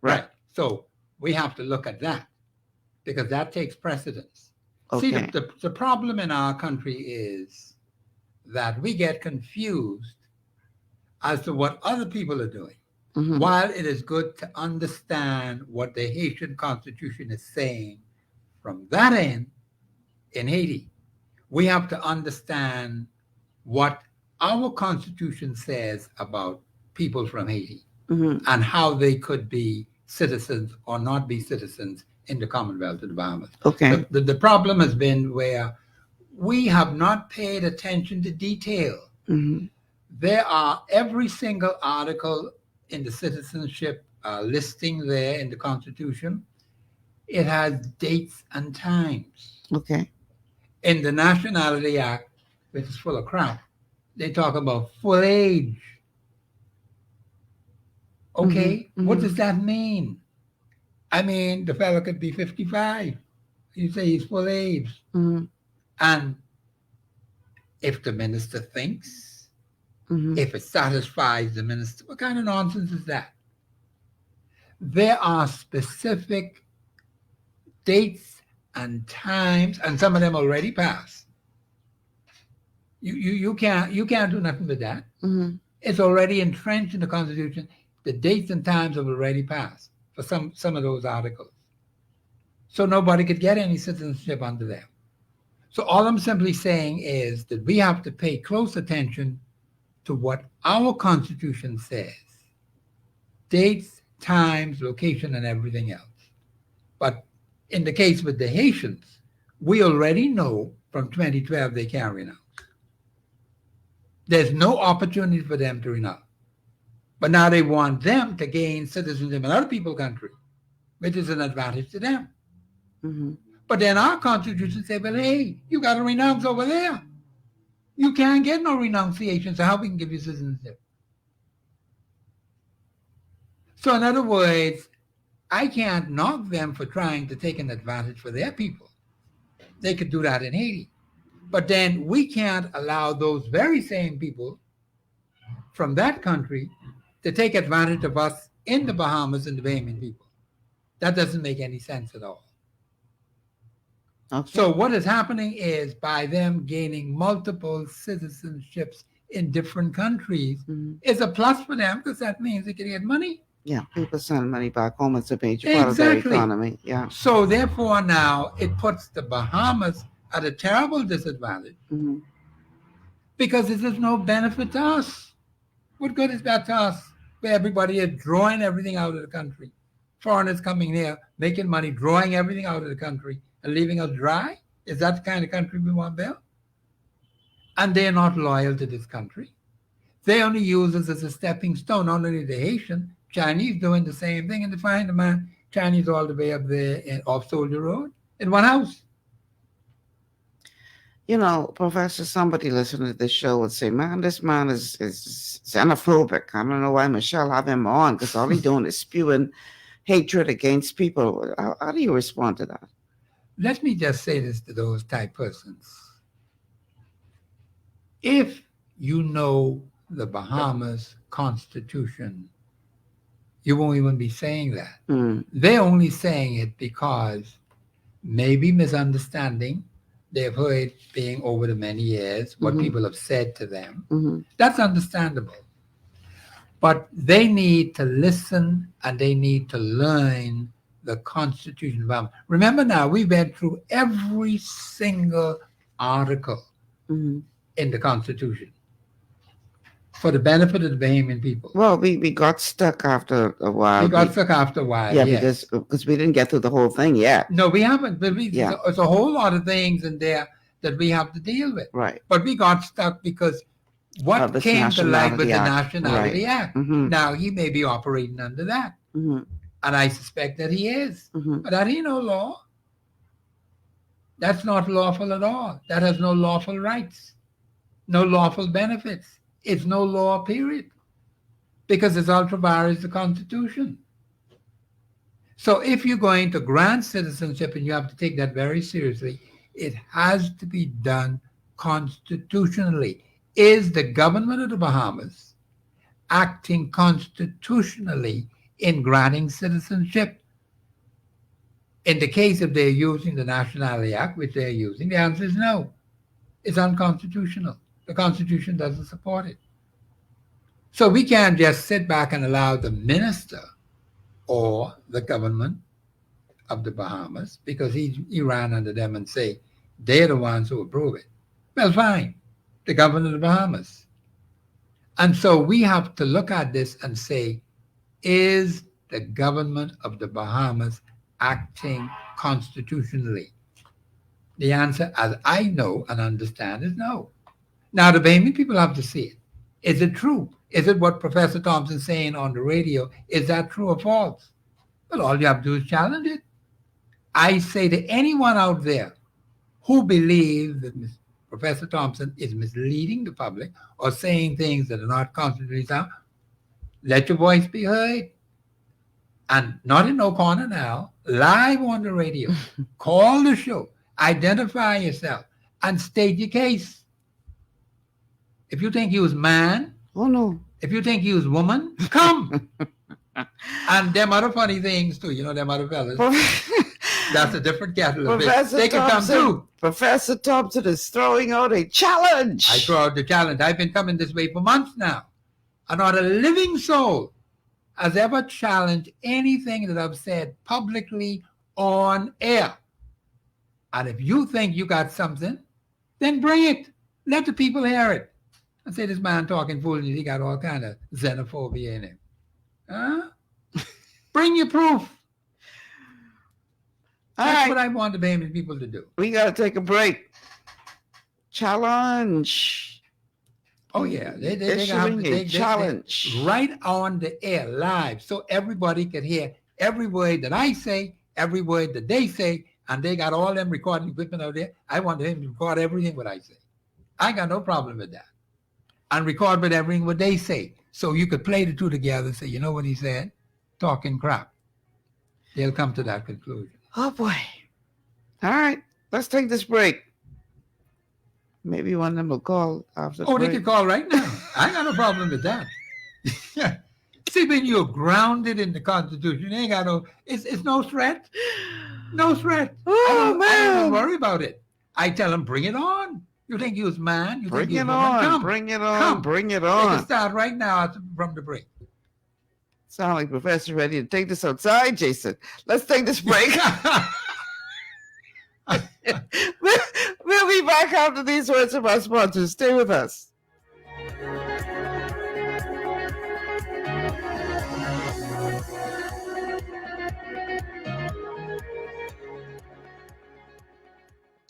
Right. So we have to look at that because that takes precedence. Okay. See, the problem in our country is that we get confused as to what other people are doing. While it is good to understand what the Haitian Constitution is saying from that end, in Haiti. We have to understand what our Constitution says about people from Haiti and how they could be citizens or not be citizens in the Commonwealth of the Bahamas. Okay. The problem has been where we have not paid attention to detail. There are every single article in the citizenship listing there in the Constitution. It has dates and times. Okay. In the Nationality Act, which is full of crap, they talk about full age. Okay, what does that mean? I mean, the fellow could be 55. You say he's full age. And if the minister thinks, if it satisfies the minister, what kind of nonsense is that? There are specific dates and times, and some of them already passed. You can't do nothing with that. It's already entrenched in the Constitution. The dates and times have already passed for some of those articles. So nobody could get any citizenship under them. So all I'm simply saying is that we have to pay close attention to what our Constitution says. Dates, times, location, and everything else. But in the case with the Haitians, we already know from 2012 they can't renounce. There's no opportunity for them to renounce. But now they want them to gain citizenship in other people's country, which is an advantage to them. But then our Constitution says, well, hey, you got to renounce over there. You can't get no renunciation, so how we can give you citizenship? So in other words, I can't knock them for trying to take an advantage for their people. They could do that in Haiti. But then we can't allow those very same people from that country to take advantage of us in the Bahamas and the Bahamian people. That doesn't make any sense at all. Okay. So what is happening is by them gaining multiple citizenships in different countries is a plus for them because that means they can get money. Yeah, people send money back home. It's a major part of their economy. Yeah. So therefore now it puts the Bahamas at a terrible disadvantage because it is no benefit to us. What good is that to us? Where everybody is drawing everything out of the country. Foreigners coming here, making money, drawing everything out of the country and leaving us dry? Is that the kind of country we want, Bill? And they're not loyal to this country. They only use us as a stepping stone, not only the Haitian, Chinese doing the same thing, and they find a man, Chinese all the way up there off Soldier Road in one house. You know, Professor, somebody listening to this show would say, man, this man is xenophobic. I don't know why Michelle have him on, because all he's doing is spewing hatred against people. How do you respond to that? Let me just say this to those type persons. If you know the Bahamas Constitution, you won't even be saying that. They're only saying it because maybe misunderstanding. They've heard being over the many years, what people have said to them. That's understandable. But they need to listen and they need to learn the Constitution of Bahamas. Remember now, we went through every single article in the Constitution for the benefit of the Bahamian people. Well, we got stuck after a while. We got stuck after a while, yeah, yes. because we didn't get through the whole thing yet. No, we haven't. But there's a whole lot of things in there that we have to deal with. Right. But we got stuck because what came to light with the Nationality Act. Now, he may be operating under that. And I suspect that he is. But that ain't no law. That's not lawful at all. That has no lawful rights, no lawful benefits. It's no law, period. Because it's ultra vires the Constitution. So if you're going to grant citizenship, and you have to take that very seriously, it has to be done constitutionally. Is the government of the Bahamas acting constitutionally in granting citizenship? In the case if they're using the Nationality Act, which they're using, the answer is no. It's unconstitutional. The Constitution doesn't support it. So we can't just sit back and allow the minister or the government of the Bahamas, because he ran under them, and say, They're the ones who approve it. Well, fine. The government of the Bahamas. And so we have to look at this and say, is the government of the Bahamas acting constitutionally? The answer, as I know and understand, is no. Now, the Bahamian people have to see it. Is it true? Is it what Professor Thompson is saying on the radio? Is that true or false? Well, all you have to do is challenge it. I say to anyone out there who believes that Professor Thompson is misleading the public or saying things that are not constitutionally sound, let your voice be heard. And not in no corner now, live on the radio. Call the show, identify yourself, and state your case. If you think he was man, oh no. If you think he was woman, come. And them other funny things too, you know, them other fellas. That's a different kettle of fish. They can come too. Professor Thompson is throwing out a challenge. I throw out the challenge. I've been coming this way for months now. And not a living soul has ever challenged anything that I've said publicly on air. And if you think you got something, then bring it. Let the people hear it. I say this man talking foolishness, he got all kind of xenophobia in him. Huh? Bring your proof. That's what I want the Bahamian people to do. We got to take a break. Challenge. Oh, yeah. They issuing a challenge. Right on the air, live, so everybody can hear every word that I say, every word that they say, and they got all them recording equipment out there. I want them to record everything what I say. I got no problem with that. And record with everything what they say. So you could play the two together and say, you know what he said? Talking crap. They'll come to that conclusion. Oh, boy. All right. Let's take this break. Maybe one of them will call after the break. They could call right now. I got no problem with that. See, when you're grounded in the Constitution, ain't got no, it's no threat. No threat. Oh, man. I don't even worry about it. I tell them, bring it on. You think he was man? You bring think he was it woman? on. Come. Bring it on. Come. Bring it They on. can start right now from the break. Sound like Professor ready to take this outside, Jason. Let's take this break. We'll be back after these words from our sponsors. Stay with us.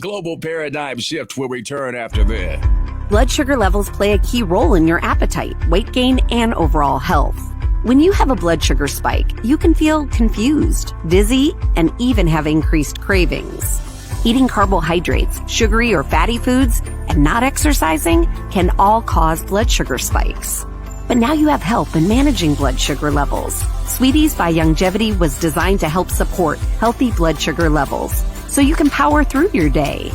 Global Paradigm Shift will return after this. Blood sugar levels play a key role in your appetite, weight gain, and overall health. When you have a blood sugar spike, you can feel confused, dizzy, and even have increased cravings. Eating carbohydrates, sugary or fatty foods, and not exercising can all cause blood sugar spikes. But now you have help in managing blood sugar levels. Sweeties by Youngevity was designed to help support healthy blood sugar levels, so you can power through your day.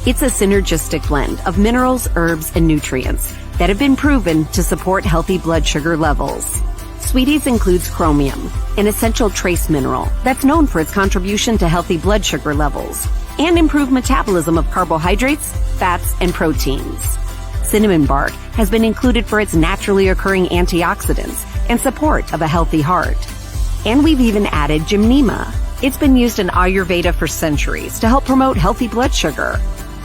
It's a synergistic blend of minerals, herbs, and nutrients that have been proven to support healthy blood sugar levels. Sweeties includes chromium, an essential trace mineral that's known for its contribution to healthy blood sugar levels and improved metabolism of carbohydrates, fats, and proteins. Cinnamon bark has been included for its naturally occurring antioxidants and support of a healthy heart. And we've even added gymnema. It's been used in Ayurveda for centuries to help promote healthy blood sugar.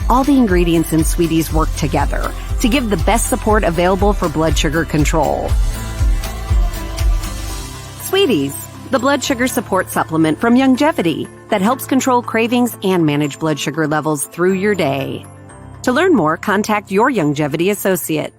All the ingredients in Sweeties work together to give the best support available for blood sugar control. Sweeties, the blood sugar support supplement from Youngevity that helps control cravings and manage blood sugar levels through your day. To learn more, contact your Youngevity associate.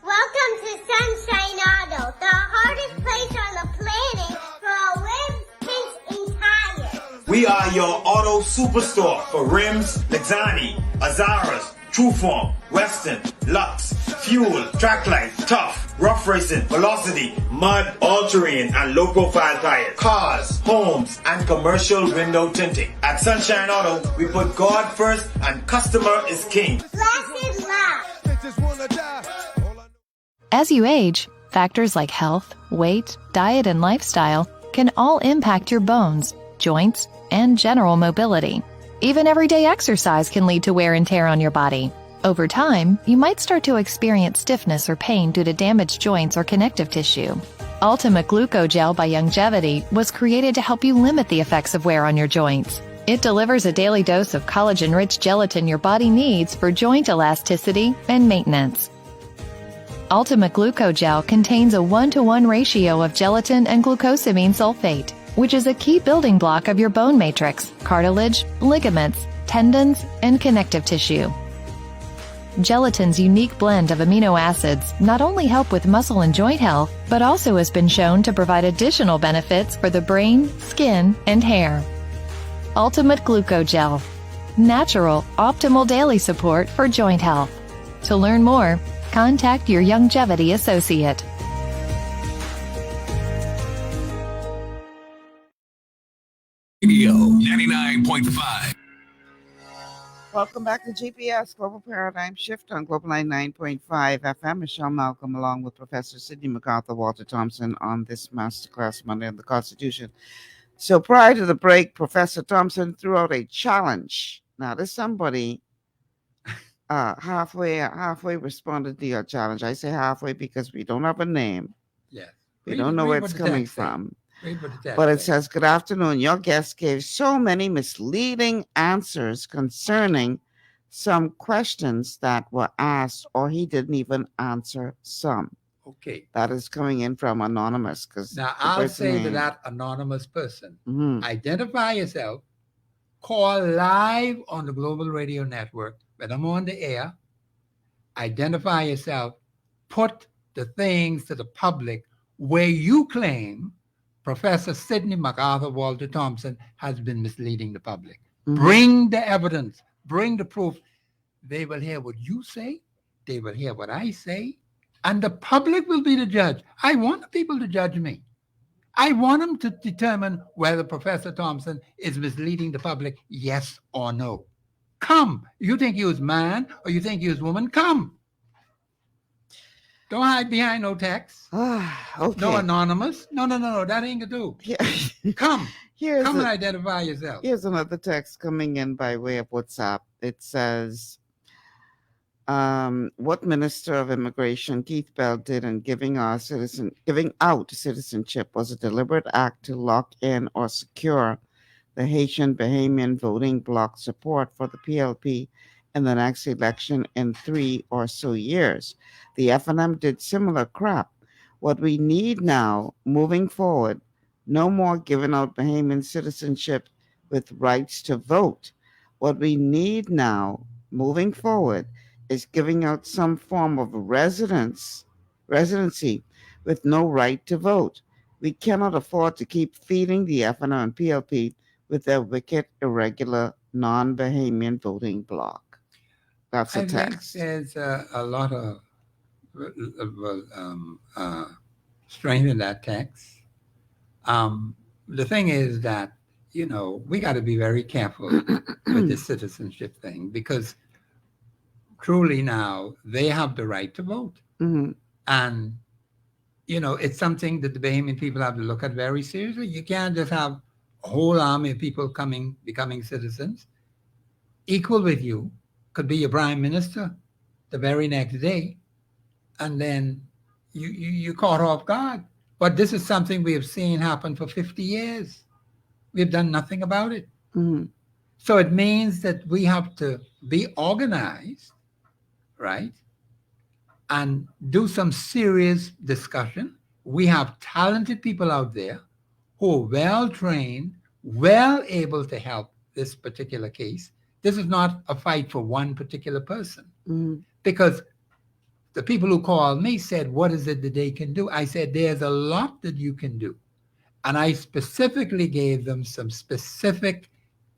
Welcome to Sunshine Auto, the hardest place on the planet for rims, paints, and tires. We are your auto superstore for rims, Lexani, Azaras, Trueform, Western, Lux, Fuel, Trackline, Tough, Rough Racing, Velocity, Mud, All-Terrain, and low-profile tires. Cars, homes, and commercial window tinting. At Sunshine Auto, we put God first and customer is king. Blessed love. As you age, factors like health, weight, diet, and lifestyle can all impact your bones, joints, and general mobility. Even everyday exercise can lead to wear and tear on your body. Over time, you might start to experience stiffness or pain due to damaged joints or connective tissue. Ultimate Glucogel by Youngevity was created to help you limit the effects of wear on your joints. It delivers a daily dose of collagen-rich gelatin your body needs for joint elasticity and maintenance. Ultimate Glucogel contains a 1-to-1 ratio of gelatin and glucosamine sulfate, which is a key building block of your bone matrix, cartilage, ligaments, tendons, and connective tissue. Gelatin's unique blend of amino acids not only help with muscle and joint health, but also has been shown to provide additional benefits for the brain, skin, and hair. Ultimate Glucogel. Natural, optimal daily support for joint health. To learn more, contact your Longevity associate. Radio 99.5. Welcome back to GPS Global Paradigm Shift on Global 99.5 FM. Michelle Malcolm, along with Professor Sidney MacArthur, Walter Thompson, on this masterclass Monday on the Constitution. So prior to the break, Professor Thompson threw out a challenge. Now, there's somebody halfway responded to your challenge. I say halfway because we don't have a name. Yes. We don't know where it's coming from. But it says, good afternoon. Your guest gave so many misleading answers concerning some questions that were asked, or he didn't even answer some. Okay. That is coming in from Anonymous. Now, I'll say to that anonymous person, identify yourself, call live on the Global Radio Network when I'm on the air, identify yourself, put the things to the public where you claim Professor Sidney MacArthur Walter Thompson has been misleading the public. Bring the evidence, bring the proof. They will hear what you say, they will hear what I say, and the public will be the judge. I want the people to judge me. I want them to determine whether Professor Thompson is misleading the public, yes or no. Come. You think you was man or you think you was woman? Come. Don't hide behind no text. Okay. No anonymous. No. That ain't gonna do. Come. Come and identify yourself. Here's another text coming in by way of WhatsApp. It says, what Minister of Immigration Keith Bell did in giving out citizenship was a deliberate act to lock in or secure the Haitian Bahamian voting bloc support for the PLP in the next election in 3 or so years. The FNM did similar crap. What we need now, moving forward, no more giving out Bahamian citizenship with rights to vote. What we need now, moving forward, is giving out some form of residency with no right to vote. We cannot afford to keep feeding the FNM and PLP with their wicked, irregular, non-Bahamian voting bloc. That's a text. There's a lot of strength in that text. The thing is that, we got to be very careful with the citizenship thing, because truly now they have the right to vote. And, it's something that the Bahamian people have to look at very seriously. You can't just have a whole army of people becoming citizens. Equal with you could be your prime minister the very next day, and then you caught off guard. But this is something we have seen happen for 50 years. We've done nothing about it. So it means that we have to be organized, right? And do some serious discussion. We have talented people out there who are well-trained, well able to help this particular case. This is not a fight for one particular person. Because the people who called me said, what is it that they can do? I said, there's a lot that you can do. And I specifically gave them some specific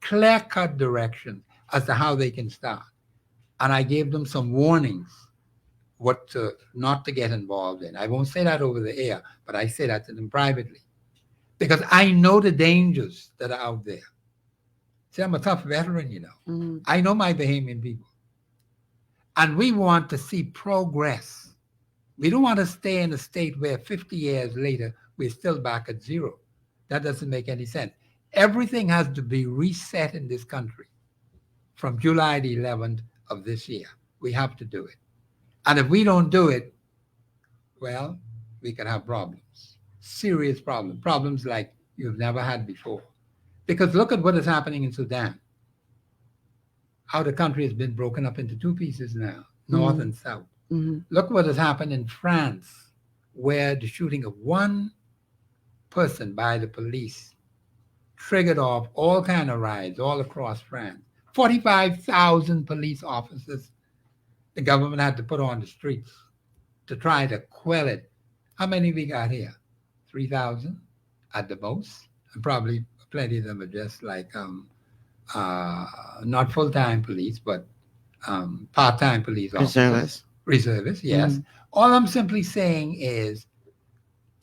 clear-cut directions as to how they can start. And I gave them some warnings what not to get involved in. I won't say that over the air, but I say that to them privately. Because I know the dangers that are out there. See, I'm a tough veteran, I know my Bahamian people. And we want to see progress. We don't want to stay in a state where 50 years later, we're still back at zero. That doesn't make any sense. Everything has to be reset in this country from July the 11th of this year. We have to do it. And if we don't do it, well, we can have problems, serious problems like you've never had before. Because look at what is happening in Sudan. How the country has been broken up into two pieces now, north and south. Look what has happened in France, where the shooting of one person by the police triggered off all kind of riots all across France. 45,000 police officers the government had to put on the streets to try to quell it. How many we got here? 3,000 at the most, and probably plenty of them are just like not full-time police, but part-time police officers. Reservists, yes. All I'm simply saying is,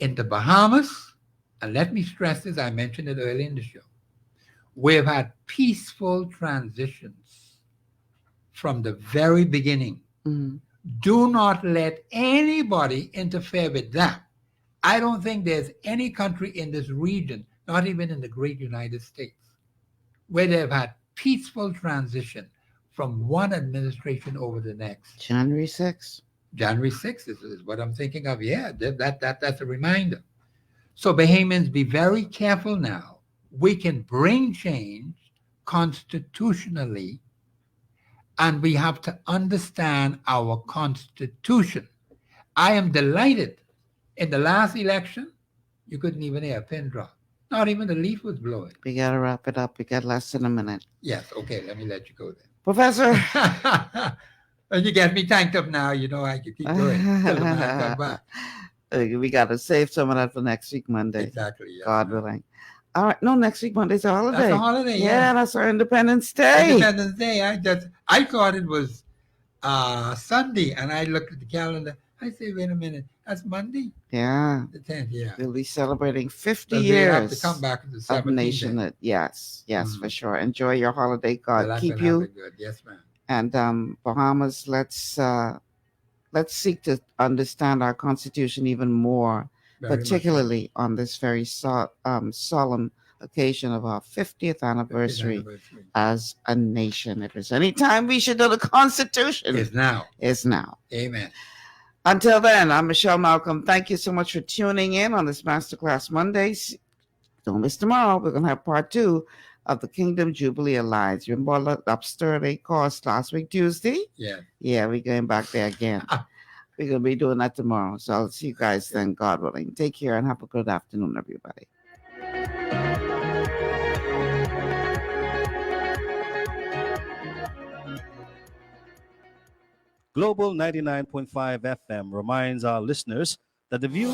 in the Bahamas, and let me stress this, I mentioned it earlier in the show, we've had peaceful transitions from the very beginning. Do not let anybody interfere with that. I don't think there's any country in this region, not even in the great United States, where they've had peaceful transition from one administration over the next. January 6th. January 6th is what I'm thinking of. Yeah, that's a reminder. So Bahamians, be very careful now. We can bring change constitutionally, and we have to understand our Constitution. I am delighted. In the last election, you couldn't even hear a pin drop. Not even the leaf was blowing. We got to wrap it up. We got less than a minute. Yes, okay, let me let you go then. Professor. You get me tanked up now. You know I can keep going till the man come back. We got to save some of that for next week, Monday. Exactly. Yeah. God willing. All right. No, next week, Monday's a holiday. That's a holiday, yeah. That's our Independence Day. Independence Day. I thought it was Sunday, and I looked at the calendar. I say, wait a minute, that's Monday? Yeah. The 10th, yeah. We'll be celebrating 50 But years we have to come back to the 17th. of nation. Yes, for sure. Enjoy your holiday. God keep you. Good. Yes, ma'am. And Bahamas, let's seek to understand our Constitution even more, particularly on this very solemn occasion of our 50th anniversary as a nation. If there's any time we should do the Constitution, it's now. It's now. Amen. Until then, I'm Michelle Malcolm. Thank you so much for tuning in on this Masterclass Mondays. Don't miss tomorrow. We're going to have part 2 of the Kingdom Jubilee Alliance. Remember all that upstir they caused last week, Tuesday? Yeah. Yeah, we're going back there again. We're going to be doing that tomorrow. So I'll see you guys then, God willing. Take care and have a good afternoon, everybody. Global 99.5 FM reminds our listeners that the views